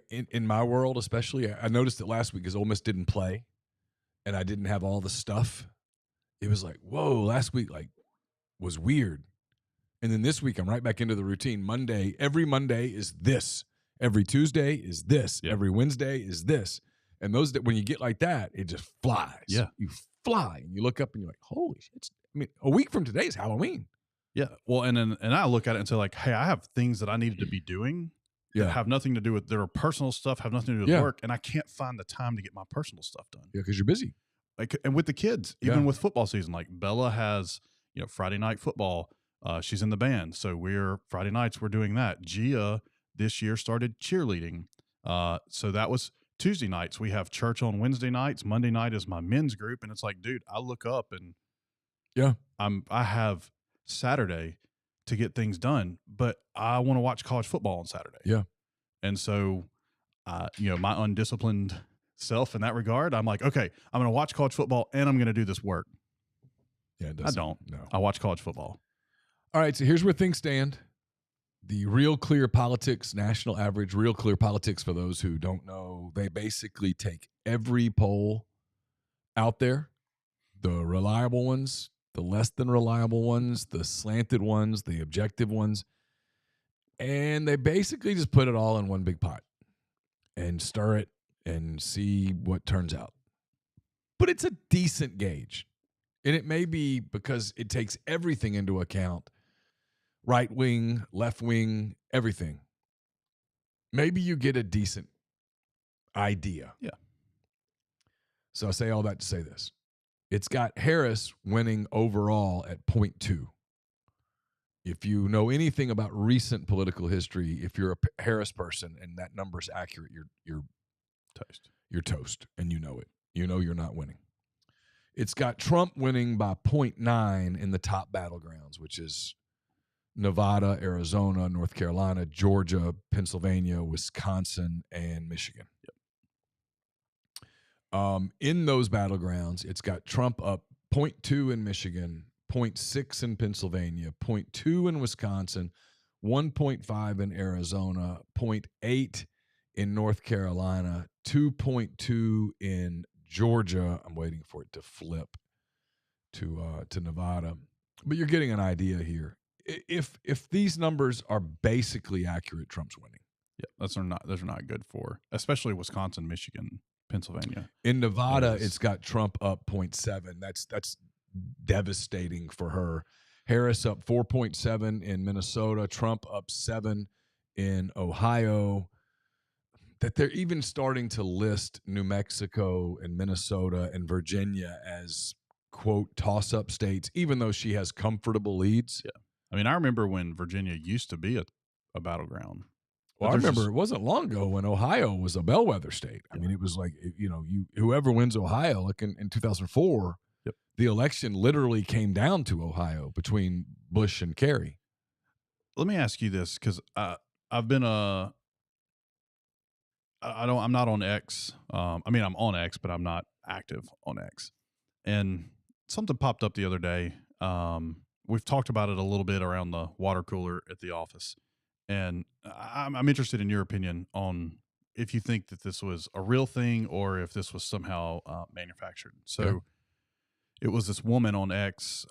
in my world especially, I noticed it last week because Ole Miss didn't play, and I didn't have all the stuff. It was like, whoa, last week was weird. And then this week I'm right back into the routine. Every Monday is this. Every Tuesday is this. Yeah. Every Wednesday is this. And when you get like that, it just flies. Yeah. You fly and you look up and you're like, holy shit. A week from today is Halloween. Yeah. Well, and I look at it and say like, hey, I have things that I needed to be doing that have nothing to do with their personal stuff, have nothing to do with work. And I can't find the time to get my personal stuff done. Yeah. Because you're busy. And with the kids, even with football season, like Bella has, Friday night football. She's in the band. So Friday nights, we're doing that. Gia this year started cheerleading. So that was Tuesday nights. We have church on Wednesday nights. Monday night is my men's group. And it's like, dude, I look up and I have Saturday to get things done, but I want to watch college football on Saturday. Yeah. And so, my undisciplined self in that regard, I'm like, okay, I'm going to watch college football and I'm going to do this work. Yeah, I don't. No. I watch college football. All right, so here's where things stand. The Real Clear Politics national average, Real Clear Politics, for those who don't know, they basically take every poll out there, the reliable ones, the less than reliable ones, the slanted ones, the objective ones, and they basically just put it all in one big pot and stir it and see what turns out. But it's a decent gauge, and it may be because it takes everything into account. Right wing, left wing, everything. Maybe you get a decent idea. Yeah. So I say all that to say this. It's got Harris winning overall at 0.2. If you know anything about recent political history, if you're a Harris person and that number's accurate, you're toast. You're toast, and you know it. You know you're not winning. It's got Trump winning by 0.9 in the top battlegrounds, which is Nevada, Arizona, North Carolina, Georgia, Pennsylvania, Wisconsin, and Michigan. Yep. In those battlegrounds, it's got Trump up 0.2 in Michigan, 0.6 in Pennsylvania, 0.2 in Wisconsin, 1.5 in Arizona, 0.8 in North Carolina, 2.2 in Georgia. I'm waiting for it to flip to Nevada. But you're getting an idea here. If these numbers are basically accurate, Trump's winning. Yeah, those are not good for, especially Wisconsin, Michigan, Pennsylvania. In Nevada, it's got Trump up 0.7. That's devastating for her. Harris up 4.7 in Minnesota, Trump up 7 in Ohio. That they're even starting to list New Mexico and Minnesota and Virginia as, quote, toss-up states, even though she has comfortable leads. Yeah. I mean, I remember when Virginia used to be a battleground. Well, I remember it wasn't long ago when Ohio was a bellwether state. I mean, it was like, whoever wins Ohio, like in 2004, the election literally came down to Ohio between Bush and Kerry. Let me ask you this, because I've been I'm not on X. I'm on X, but I'm not active on X. And something popped up the other day. We've talked about it a little bit around the water cooler at the office. And I'm interested in your opinion on if you think that this was a real thing or if this was somehow manufactured. So it was this woman on X.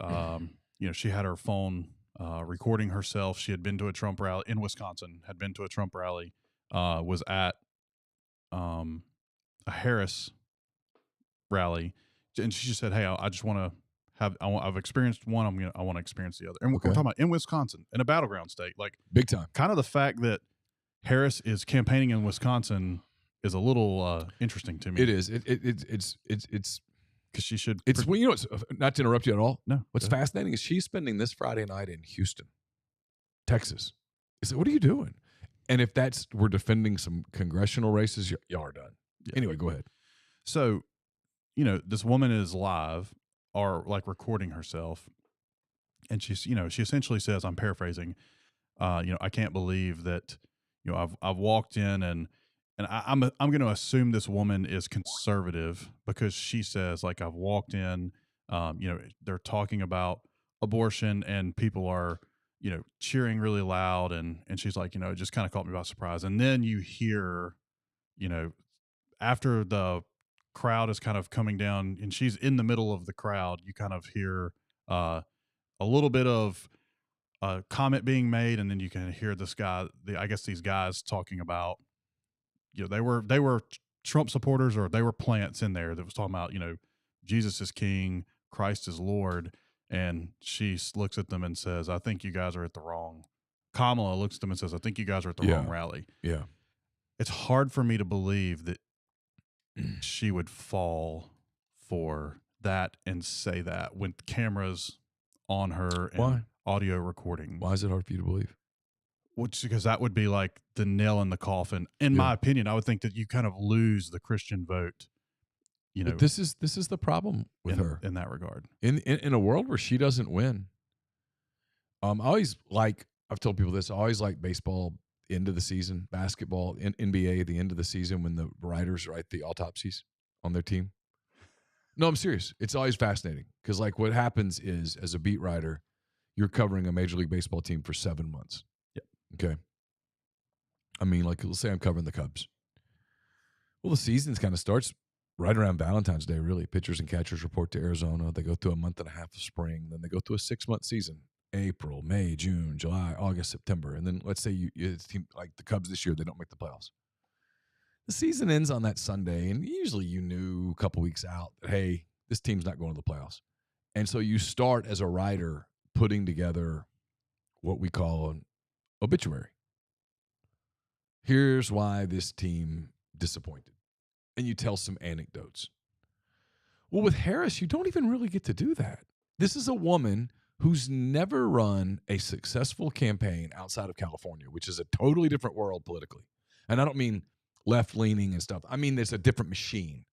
She had her phone recording herself. She had been to a Trump rally in Wisconsin, was at a Harris rally. And she just said, hey, I just want to I've experienced one. I want to experience the other. And we're talking about in Wisconsin, in a battleground state, like big time. Kind of the fact that Harris is campaigning in Wisconsin is a little interesting to me. It is. It's because she should. It's it's not to interrupt you at all. No. What's fascinating is she's spending this Friday night in Houston, Texas. I said, what are you doing? And if we're defending some congressional races, y'all are done. Yeah. Anyway, go ahead. So, this woman is live. Or like recording herself, and she essentially says, I'm paraphrasing, I can't believe that, I've walked in and I'm going to assume this woman is conservative because she says, like, I've walked in They're talking about abortion and people are, cheering really loud. And she's like, it just kind of caught me by surprise. And then you hear, you know, after the crowd is kind of coming down and she's in the middle of the crowd, you kind of hear uh, a little bit of a comment being made. And then you can hear this guy, I guess these guys talking about, they were Trump supporters or they were plants in there that was talking about, Jesus is king, Christ is Lord. And she looks at them and says, I think you guys are at the wrong. Kamala looks at them and says, I think you guys are at the wrong rally. Yeah. It's hard for me to believe that she would fall for that and say that with cameras on her and Why? audio recording. Why is it hard for you to believe? Because that would be like the nail in the coffin. In my opinion, I would think that you kind of lose the Christian vote. But this is the problem with her in that regard. In a world where she doesn't win. I've told people this. I always like baseball end of the season, basketball, NBA the end of the season when the writers write the autopsies on their team. No, I'm serious. It's always fascinating because like what happens is as a beat writer, you're covering a Major League Baseball team for 7 months. Yep. Okay. I mean, like let's say I'm covering the Cubs. Well, the season kind of starts right around Valentine's Day, really. Pitchers and catchers report to Arizona. They go through a month and a half of spring. Then they go through a 6-month season. April, May, June, July, August, September. And then let's say it's team like the Cubs this year, they don't make the playoffs. The season ends on that Sunday, and usually you knew a couple weeks out that, hey, this team's not going to the playoffs. And so you start as a writer putting together what we call an obituary. Here's why this team disappointed. And you tell some anecdotes. Well, with Harris, you don't even really get to do that. This is a woman who's never run a successful campaign outside of California, which is a totally different world politically. And I don't mean left-leaning and stuff. I mean, there's a different machine.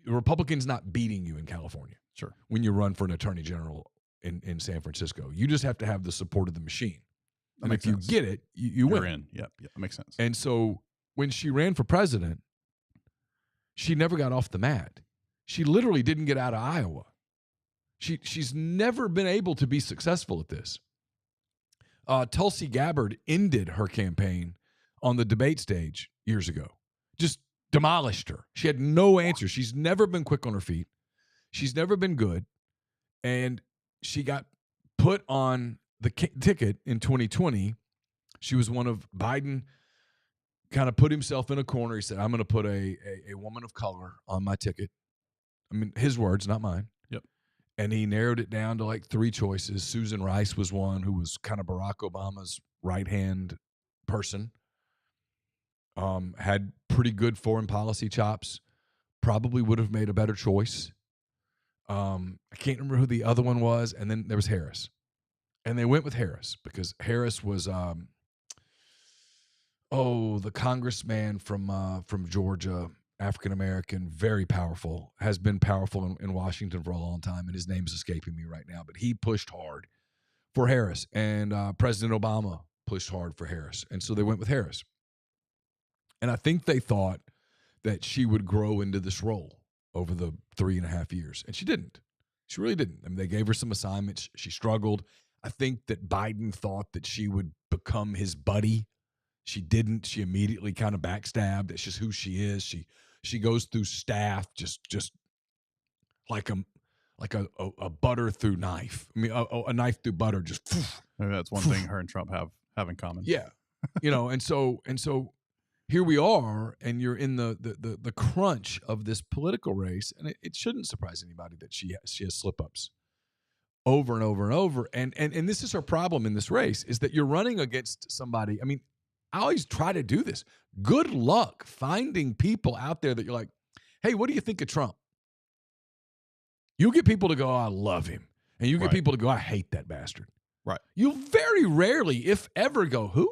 Republicans not beating you in California. Sure. When you run for an attorney general in San Francisco. You just have to have the support of the machine. And if you get it, you win. You're in. Yep, that makes sense. And so when she ran for president, she never got off the mat. She literally didn't get out of Iowa. She's never been able to be successful at this. Tulsi Gabbard ended her campaign on the debate stage years ago. Just demolished her. She had no answer. She's never been quick on her feet. She's never been good. And she got put on the ticket in 2020. She was one of Biden kind of put himself in a corner. He said, I'm going to put a woman of color on my ticket. I mean, his words, not mine. Yep. And he narrowed it down to like 3 choices. Susan Rice was one who was kind of Barack Obama's right-hand person. Had pretty good foreign policy chops. Probably would have made a better choice. I can't remember who the other one was. And then there was Harris. And they went with Harris because Harris was, the congressman from Georgia, African-American, very powerful, has been powerful in Washington for a long time, and his name is escaping me right now, but he pushed hard for Harris, and President Obama pushed hard for Harris, and so they went with Harris. And I think they thought that she would grow into this role over the 3.5 years, and she didn't. She really didn't. I mean, they gave her some assignments. She struggled. I think that Biden thought that she would become his buddy. She didn't. She immediately kind of backstabbed. It's just who she is. She goes through staff just like a butter through knife. I mean, a knife through butter. Just maybe that's one thing her and Trump have in common. Yeah, and so here we are, and you're in the crunch of this political race, and it shouldn't surprise anybody that she has slip ups over and over and over. And this is her problem in this race is that you're running against somebody. I mean, I always try to do this. Good luck finding people out there that you're like, hey, what do you think of Trump? You'll get people to go, oh, I love him. And you get people to go, I hate that bastard. Right. You'll very rarely, if ever, go, who?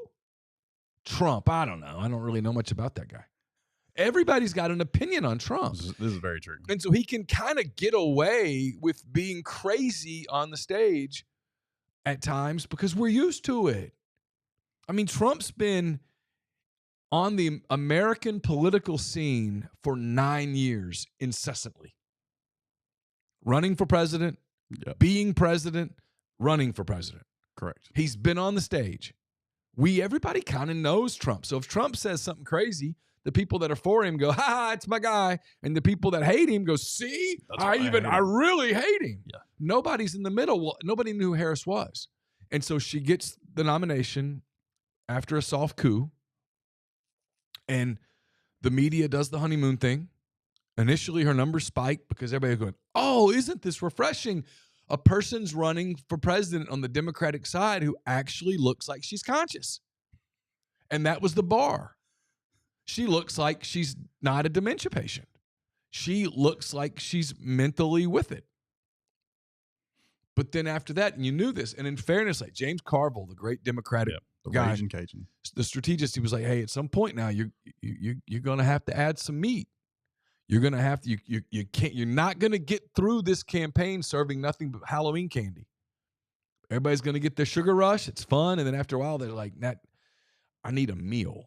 Trump. I don't know. I don't really know much about that guy. Everybody's got an opinion on Trump. This is very true. And so he can kind of get away with being crazy on the stage at times because we're used to it. I mean, Trump's been on the American political scene for 9 years incessantly. running for president, Yep. being president, running for president. Correct. He's been on the stage. Everybody kind of knows Trump. So if Trump says something crazy, the people that are for him go, ha, it's my guy. And the people that hate him go, see, I really hate him. Yeah. Nobody's in the middle. Well, nobody knew who Harris was. And so she gets the nomination after a soft coup. And the media does the honeymoon thing. Initially, her numbers spike because everybody's going, oh, isn't this refreshing? A person's running for president on the Democratic side who actually looks like she's conscious. And that was the bar. She looks like she's not a dementia patient. She looks like she's mentally with it. But then after that, and you knew this, and in fairness, like James Carville, the great Democratic guy, Raging Cajun, the strategist, he was like, hey, at some point now, you're going to have to add some meat. You're going to have to, you're not going to get through this campaign serving nothing but Halloween candy. Everybody's going to get their sugar rush. It's fun. And then after a while, they're like, I need a meal.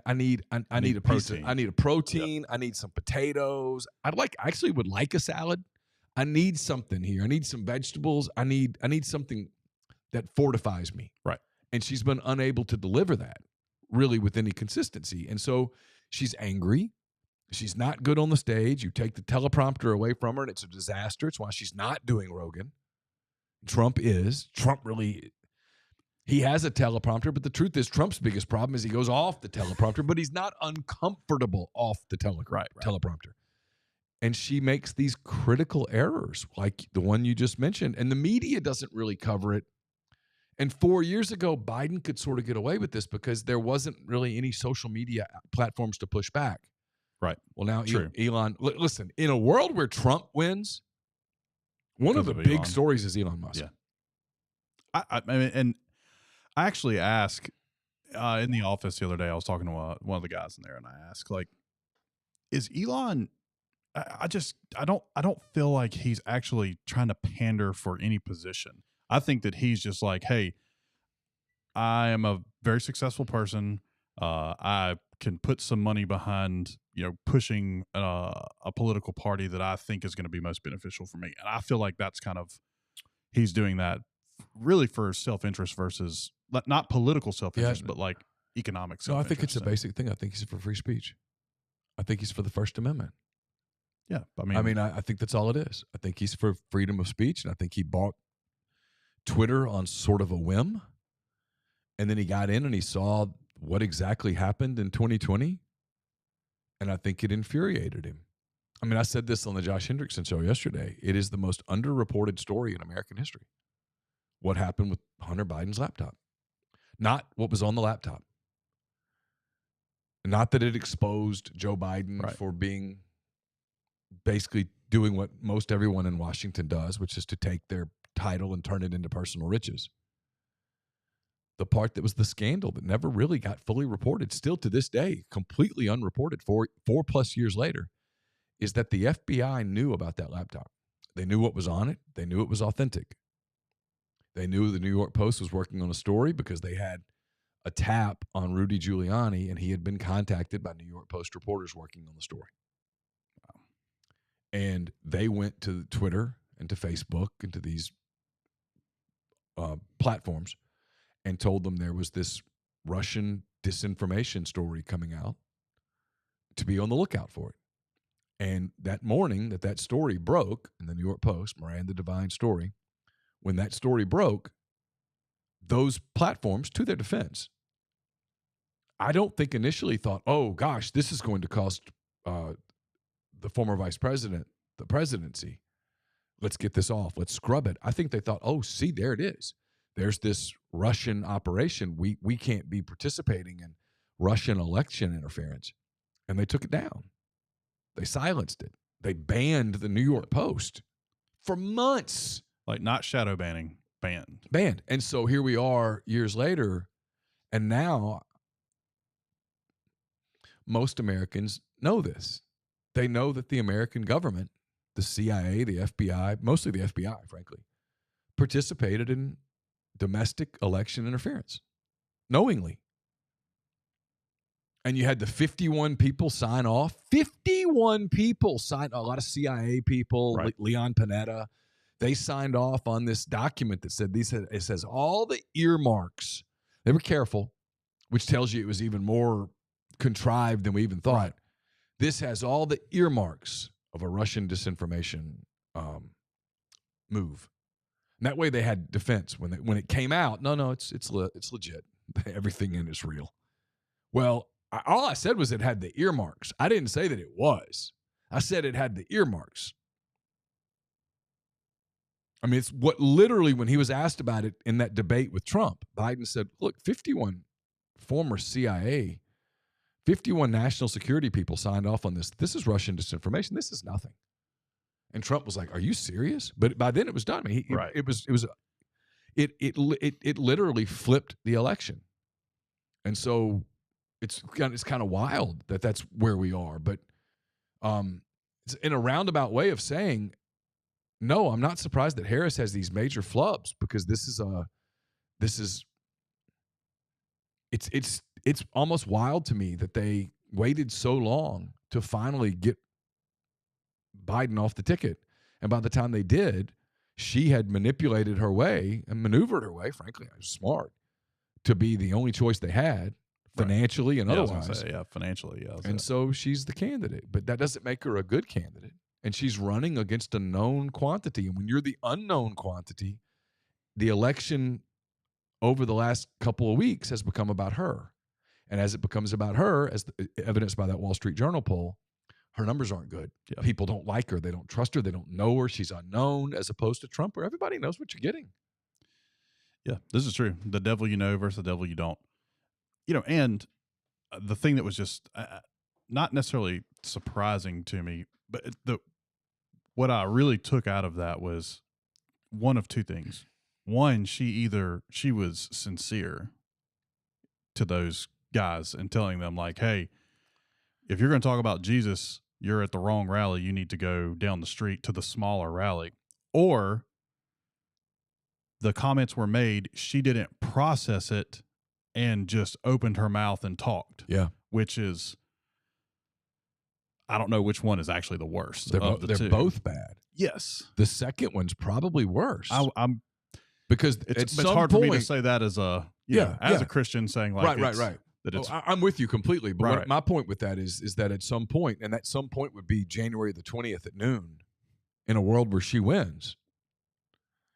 I need a piece of, I need a protein. Yep. I need some potatoes. I actually would like a salad. I need something here. I need some vegetables. I need something that fortifies me. Right. And she's been unable to deliver that really with any consistency. And so she's angry. She's not good on the stage. You take the teleprompter away from her, and it's a disaster. It's why she's not doing Rogan. Trump really, he has a teleprompter, but the truth is Trump's biggest problem is he goes off the teleprompter, but he's not uncomfortable off the teleprompter. And she makes these critical errors like the one you just mentioned, and the media doesn't really cover it. And 4 years ago, Biden could sort of get away with this because there wasn't really any social media platforms to push back. Right. Well, now Elon, listen, in a world where Trump wins, one of the big stories is Elon Musk. Yeah. I mean, and I actually asked in the office the other day, I was talking to one of the guys in there, and I asked, like, is Elon, I don't feel like he's actually trying to pander for any position. I think that he's just like, hey, I am a very successful person. I can put some money behind, pushing a political party that I think is going to be most beneficial for me. And I feel like that's kind of, he's doing that really for self-interest versus not political self-interest, but like economic self-interest. No, I think it's a basic thing. I think he's for free speech. I think he's for the First Amendment. Yeah. I think that's all it is. I think he's for freedom of speech. And I think he bought Twitter on sort of a whim. And then he got in and he saw what exactly happened in 2020. And I think it infuriated him. I mean, I said this on the Josh Hendrickson show yesterday. It is the most underreported story in American history. What happened with Hunter Biden's laptop. Not what was on the laptop. Not that it exposed Joe Biden for being basically doing what most everyone in Washington does, which is to take their title and turn it into personal riches. The part that was the scandal that never really got fully reported, still to this day, completely unreported 4+ years later, is that the FBI knew about that laptop. They knew what was on it. They knew it was authentic. They knew the New York Post was working on a story because they had a tap on Rudy Giuliani, and he had been contacted by New York Post reporters working on the story. Wow. And they went to Twitter and to Facebook and to these platforms and told them there was this Russian disinformation story coming out to be on the lookout for it. And that morning that story broke in the New York Post, Miranda Devine story, when that story broke, those platforms, to their defense, I don't think initially thought, oh, gosh, this is going to cost the former vice president the presidency. Let's get this off. Let's scrub it. I think they thought, oh, see, there it is. There's this Russian operation. We can't be participating in Russian election interference. And they took it down. They silenced it. They banned the New York Post for months. Like not shadow banning, banned. Banned. And so here we are years later, and now most Americans know this. They know that the American government, the CIA, the FBI, mostly the FBI, frankly, participated in domestic election interference, knowingly. and you had the 51 people sign off. 51 people signed, a lot of CIA people, Right. Leon Panetta. They signed off on this document that said it says all the earmarks. They were careful, which tells you it was even more contrived than we even thought. Right. This has all the earmarks of a Russian disinformation move. And that way they had defense when it came out. No, it's legit. Everything in it's real. Well, all I said was it had the earmarks. I didn't say that it was. I said it had the earmarks. I mean, it's what literally when he was asked about it in that debate with Trump, Biden said, look, 51 former CIA, 51 national security people signed off on this. This is Russian disinformation. This is nothing. And Trump was like, are you serious? But by then it was done. I mean, it literally flipped the election. And so it's kind of wild that that's where we are. But it's in a roundabout way of saying, no, I'm not surprised that Harris has these major flubs, because it's almost wild to me that they waited so long to finally get Biden off the ticket. And by the time they did, she had manipulated her way and maneuvered her way, frankly, I was smart, to be the only choice they had financially and otherwise. Financially. Yeah, and so she's the candidate, but that doesn't make her a good candidate. And she's running against a known quantity. And when you're the unknown quantity, the election over the last couple of weeks has become about her. And as it becomes about her, as evidenced by that Wall Street Journal poll, her numbers aren't good. Yeah. People don't like her. They don't trust her. They don't know her. She's unknown, as opposed to Trump, where everybody knows what you're getting. Yeah, this is true. The devil you know versus the devil you don't. And the thing that was just not necessarily surprising to me, but what I really took out of that was one of two things. One, she was sincere to those guys and telling them, like, hey, if you're going to talk about Jesus, you're at the wrong rally. You need to go down the street to the smaller rally. Or the comments were made, she didn't process it and just opened her mouth and talked. Yeah. Which is, I don't know which one is actually the worst. They're both bad. Yes. The second one's probably worse. Because it's hard for me to say that as a Christian saying like right. That it's, I'm with you completely. But my point with that is that at some point, and that some point would be January the 20th at noon, in a world where she wins,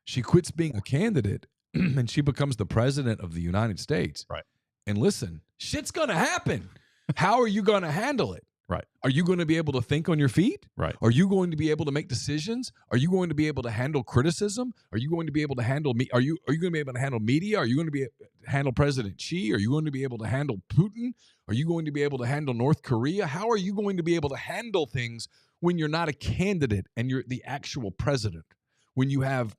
she quits being a candidate and she becomes the president of the United States. Right. And listen, shit's going to happen. How are you going to handle it? Right. Are you going to be able to think on your feet? Right. Are you going to be able to make decisions? Are you going to be able to handle criticism? Are you going to be able to handle me? Are you going to be able to handle media? Are you going to be handle President Xi? Are you going to be able to handle Putin? Are you going to be able to handle North Korea? How are you going to be able to handle things when you're not a candidate and you're the actual president? When you have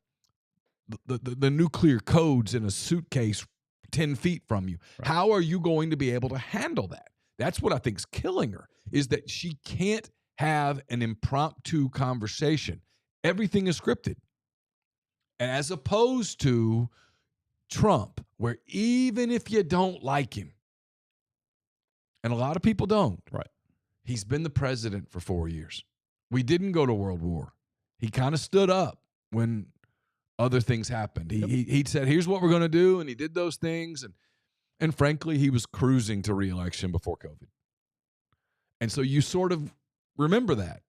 the nuclear codes in a suitcase 10 feet from you. Right. How are you going to be able to handle that? That's what I think is killing her, is that she can't have an impromptu conversation. Everything is scripted. And as opposed to Trump, where even if you don't like him, and a lot of people don't, right? He's been the president for 4 years. We didn't go to World War. He kind of stood up when other things happened. He said, here's what we're going to do, and he did those things. And frankly, he was cruising to re-election before COVID. And so you sort of remember that.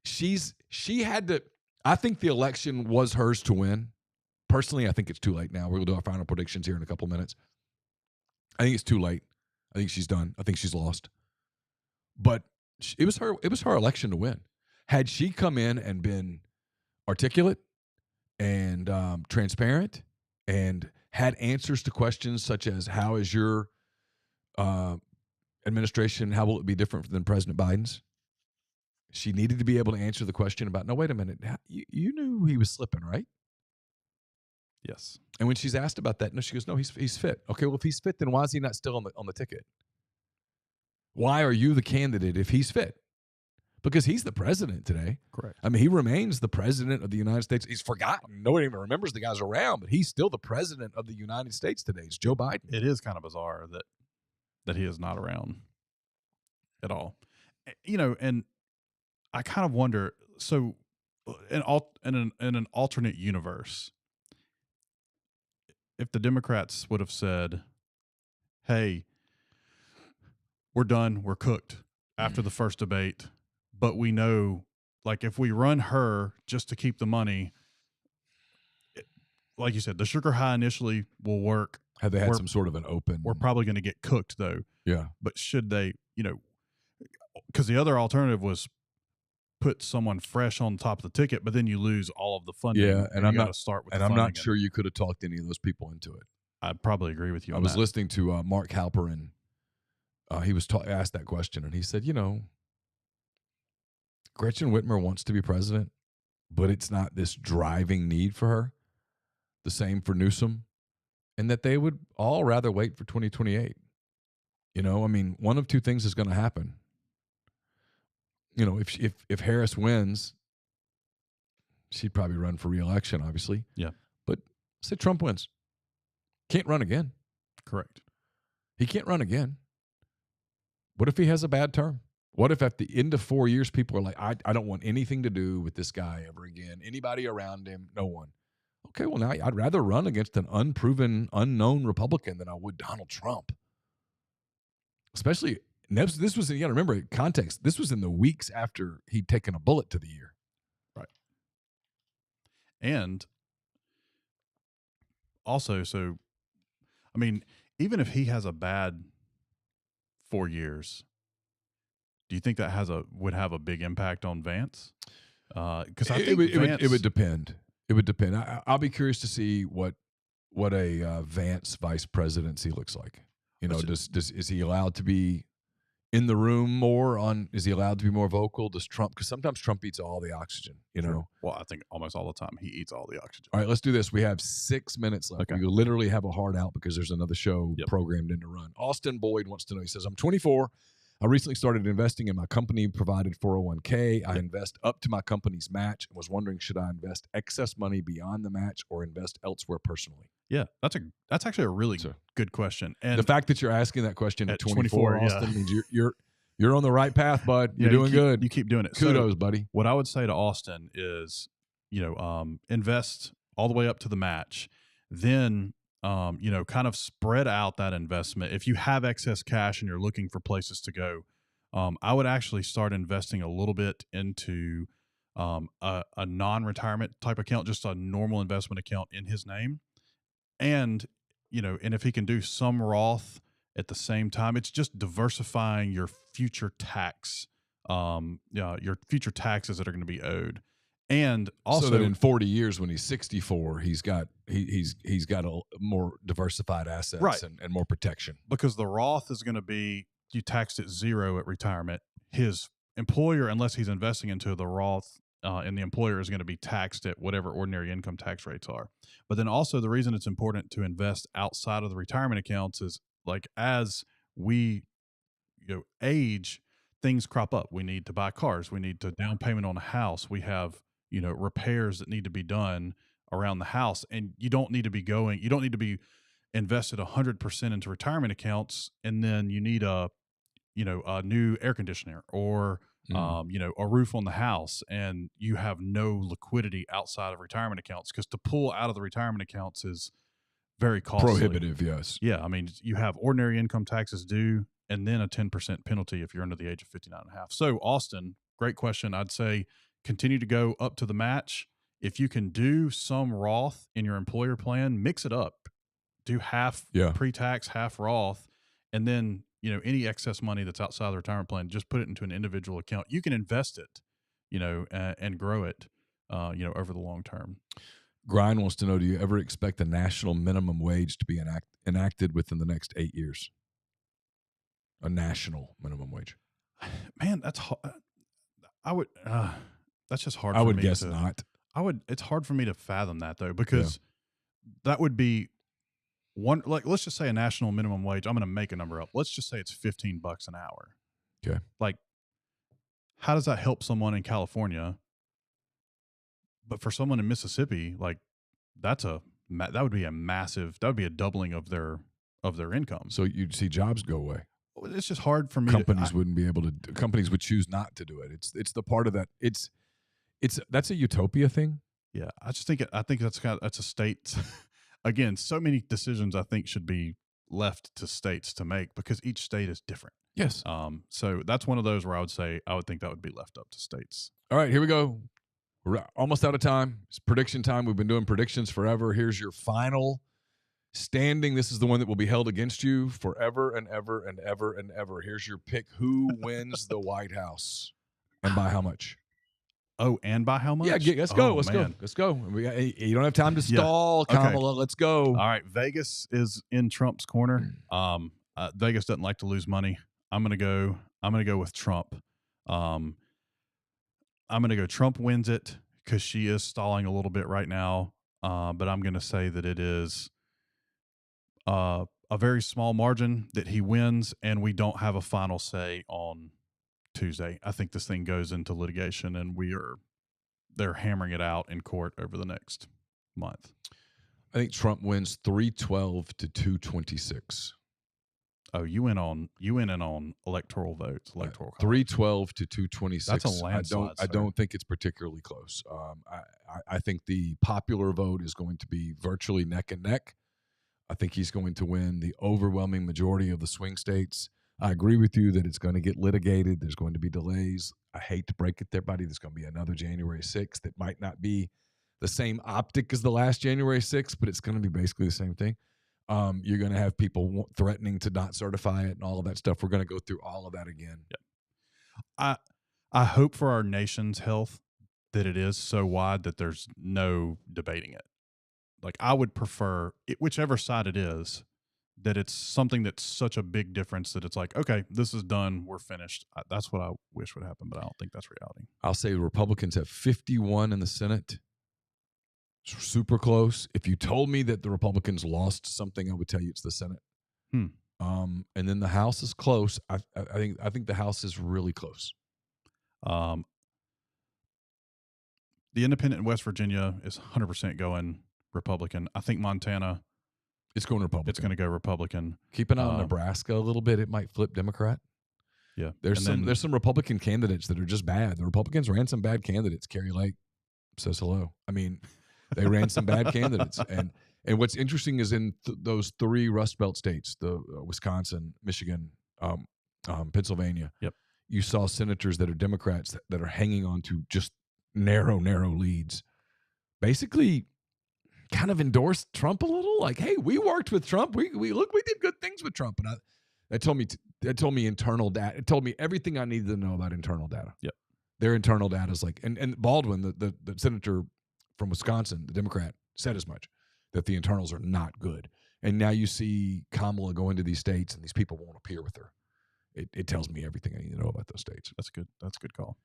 She had to, I think the election was hers to win. Personally, I think it's too late now. We're going to do our final predictions here in a couple minutes. I think it's too late. I think she's done. I think she's lost. But it was her election to win. Had she come in and been articulate and transparent and had answers to questions such as, how is your administration, how will it be different than President Biden's? She needed to be able to answer the question about, no, wait a minute, you knew he was slipping, right? Yes. And when she's asked about that, no, she goes, no, he's fit. Okay, well, if he's fit, then why is he not still on the ticket? Why are you the candidate if he's fit? Because he's the president today. Correct. I mean, he remains the president of the United States. He's forgotten. Nobody even remembers the guy's around, but he's still the president of the United States today. It's Joe Biden. It is kind of bizarre that he is not around. at all. And I kind of wonder. So, in an alternate universe, if the Democrats would have said, "Hey, we're done, we're cooked after the first debate," but we know, like, if we run her just to keep the money, like you said, the sugar high initially will work. Had they had We're some sort of an open, we're probably going to get cooked though. yeah, But should they, because the other alternative was put someone fresh on top of the ticket, but then you lose all of the funding. yeah, and you I'm got not, to start with and the I'm funding. not sure you could have talked any of those people into it. I'd probably agree with you. I on was that. listening to Mark Halperin. He was asked that question, and he said, Gretchen Whitmer wants to be president, but it's not this driving need for her. The same for Newsom, and that they would all rather wait for 2028. One of two things is going to happen. If Harris wins, she'd probably run for re-election, obviously. Yeah. But say Trump wins. Can't run again. Correct. He can't run again. What if he has a bad term? What if at the end of 4 years, people are like, I don't want anything to do with this guy ever again. Anybody around him, no one. Okay, well, now I'd rather run against an unproven, unknown Republican than I would Donald Trump. Especially, this was, you got to remember, context, this was in the weeks after he'd taken a bullet to the ear. Right. And also, even if he has a bad 4 years, do you think that would have a big impact on Vance? Because I think it would depend. It would depend. I'll be curious to see what a Vance vice presidency looks like. Is he allowed to be in the room more? Is he allowed to be more vocal? Does Trump? Because sometimes Trump eats all the oxygen. Sure. Well, I think almost all the time he eats all the oxygen. All right, let's do this. We have 6 minutes left. Okay. We literally have a hard out because there's another show programmed in to run. Austin Boyd wants to know. He says, "I'm 24. I recently started investing in my company provided 401k. I invest up to my company's match and was wondering, should I invest excess money beyond the match or invest elsewhere personally?" Yeah, that's actually a really good question. And the fact that you're asking that question at 24, Austin, means you're on the right path, bud. You're doing good. You keep doing it. Kudos, buddy. What I would say to Austin is, invest all the way up to the match, then kind of spread out that investment. If you have excess cash and you're looking for places to go, I would actually start investing a little bit into a non-retirement type account, just a normal investment account in his name. And if he can do some Roth at the same time, it's just diversifying your future tax, your future taxes that are going to be owed. And also, so that in 40 years, when he's 64, he's got a more diversified assets, right, and more protection. Because the Roth is going to be, you taxed at zero at retirement. His employer, unless he's investing into the Roth, and the employer is going to be taxed at whatever ordinary income tax rates are. But then also the reason it's important to invest outside of the retirement accounts is, like, as we age, things crop up. We need to buy cars. We need to down payment on a house. We have repairs that need to be done around the house, and you don't need to be invested 100% into retirement accounts, and then you need a new air conditioner or a roof on the house, and you have no liquidity outside of retirement accounts, because to pull out of the retirement accounts is very costly. Prohibitive, yes. Yeah, you have ordinary income taxes due, and then a 10% penalty if you're under the age of 59 and a half. So, Austin, great question. I'd say continue to go up to the match. If you can do some Roth in your employer plan, mix it up. Do half pre-tax, half Roth, and then any excess money that's outside the retirement plan, just put it into an individual account. You can invest it, and grow it, over the long term. Grind wants to know, do you ever expect the national minimum wage to be enacted within the next 8 years? A national minimum wage. Man, that's hard. That's just hard. I would guess not. It's hard for me to fathom that, though, because that would be one, like, let's just say a national minimum wage. I'm going to make a number up. Let's just say it's $15 an hour. Okay. Like, how does that help someone in California? But for someone in Mississippi, like, that would be a doubling of their income. So you'd see jobs go away. It's just hard for me. Companies wouldn't be able to. Companies would choose not to do it. It's the part of that. That's a utopia thing. Yeah, I think that's a state. Again, so many decisions I think should be left to states to make because each state is different. Yes. So that's one of those where I would think that would be left up to states. All right, here we go. We're almost out of time. It's prediction time. We've been doing predictions forever. Here's your final standing. This is the one that will be held against you forever and ever and ever and ever. Here's your pick. Who wins the White House and by how much? Oh, and by how much? Yeah, let's go. Oh, Let's man. go. Let's go. You don't have time to stall, Okay. Kamala. Let's go. All right, Vegas is in Trump's corner. Vegas doesn't like to lose money. I'm gonna go with Trump. I'm gonna go Trump wins it because she is stalling a little bit right now. But I'm gonna say that it is a very small margin that he wins, and we don't have a final say on Tuesday. I think this thing goes into litigation, and they're hammering it out in court over the next month. I think Trump wins 312 to 226. Oh, you went in on electoral votes, electoral college. 312 to 226. That's a landslide. I don't think it's particularly close. I think the popular vote is going to be virtually neck and neck. I think he's going to win the overwhelming majority of the swing states. I agree with you that it's going to get litigated. There's going to be delays. I hate to break it to everybody. There's going to be another January 6th that might not be the same optic as the last January 6th, but it's going to be basically the same thing. You're going to have people threatening to not certify it and all of that stuff. We're going to go through all of that again. Yep. I hope for our nation's health that it is so wide that there's no debating it. Like, I would prefer whichever side it is, that it's something that's such a big difference that it's like, okay, this is done. We're finished. That's what I wish would happen, but I don't think that's reality. I'll say the Republicans have 51 in the Senate. Super close. If you told me that the Republicans lost something, I would tell you it's the Senate. And then the House is close. I think the House is really close. The independent in West Virginia is 100% going Republican. I think Montana, it's going Republican. It's going to go Republican. Keep an eye on Nebraska a little bit. It might flip Democrat. Yeah, there's some Republican candidates that are just bad. The Republicans ran some bad candidates. Carrie Lake says hello. I mean, they ran some bad candidates. And what's interesting is in those three Rust Belt states, the Wisconsin, Michigan, Pennsylvania. Yep. You saw senators that are Democrats that are hanging on to just narrow leads. Basically, kind of endorsed Trump a little. Like, hey, we worked with Trump. We did good things with Trump. And that told me internal data. It told me everything I needed to know about internal data. Yep. Their internal data is like, and Baldwin, the senator from Wisconsin, the Democrat, said as much, that the internals are not good. And now you see Kamala go into these states and these people won't appear with her. It tells me everything I need to know about those states. That's good. That's a good call.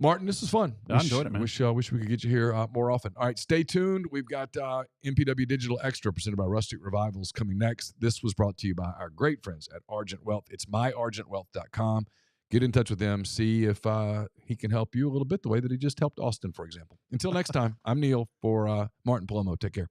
Martin, this is fun. I enjoyed it, man. Wish we could get you here more often. All right, stay tuned. We've got MPW Digital Extra presented by Rustic Revivals coming next. This was brought to you by our great friends at Argent Wealth. It's myargentwealth.com. Get in touch with them. See if he can help you a little bit the way that he just helped Austin, for example. Until next time, I'm Neal for Martin Palomo. Take care.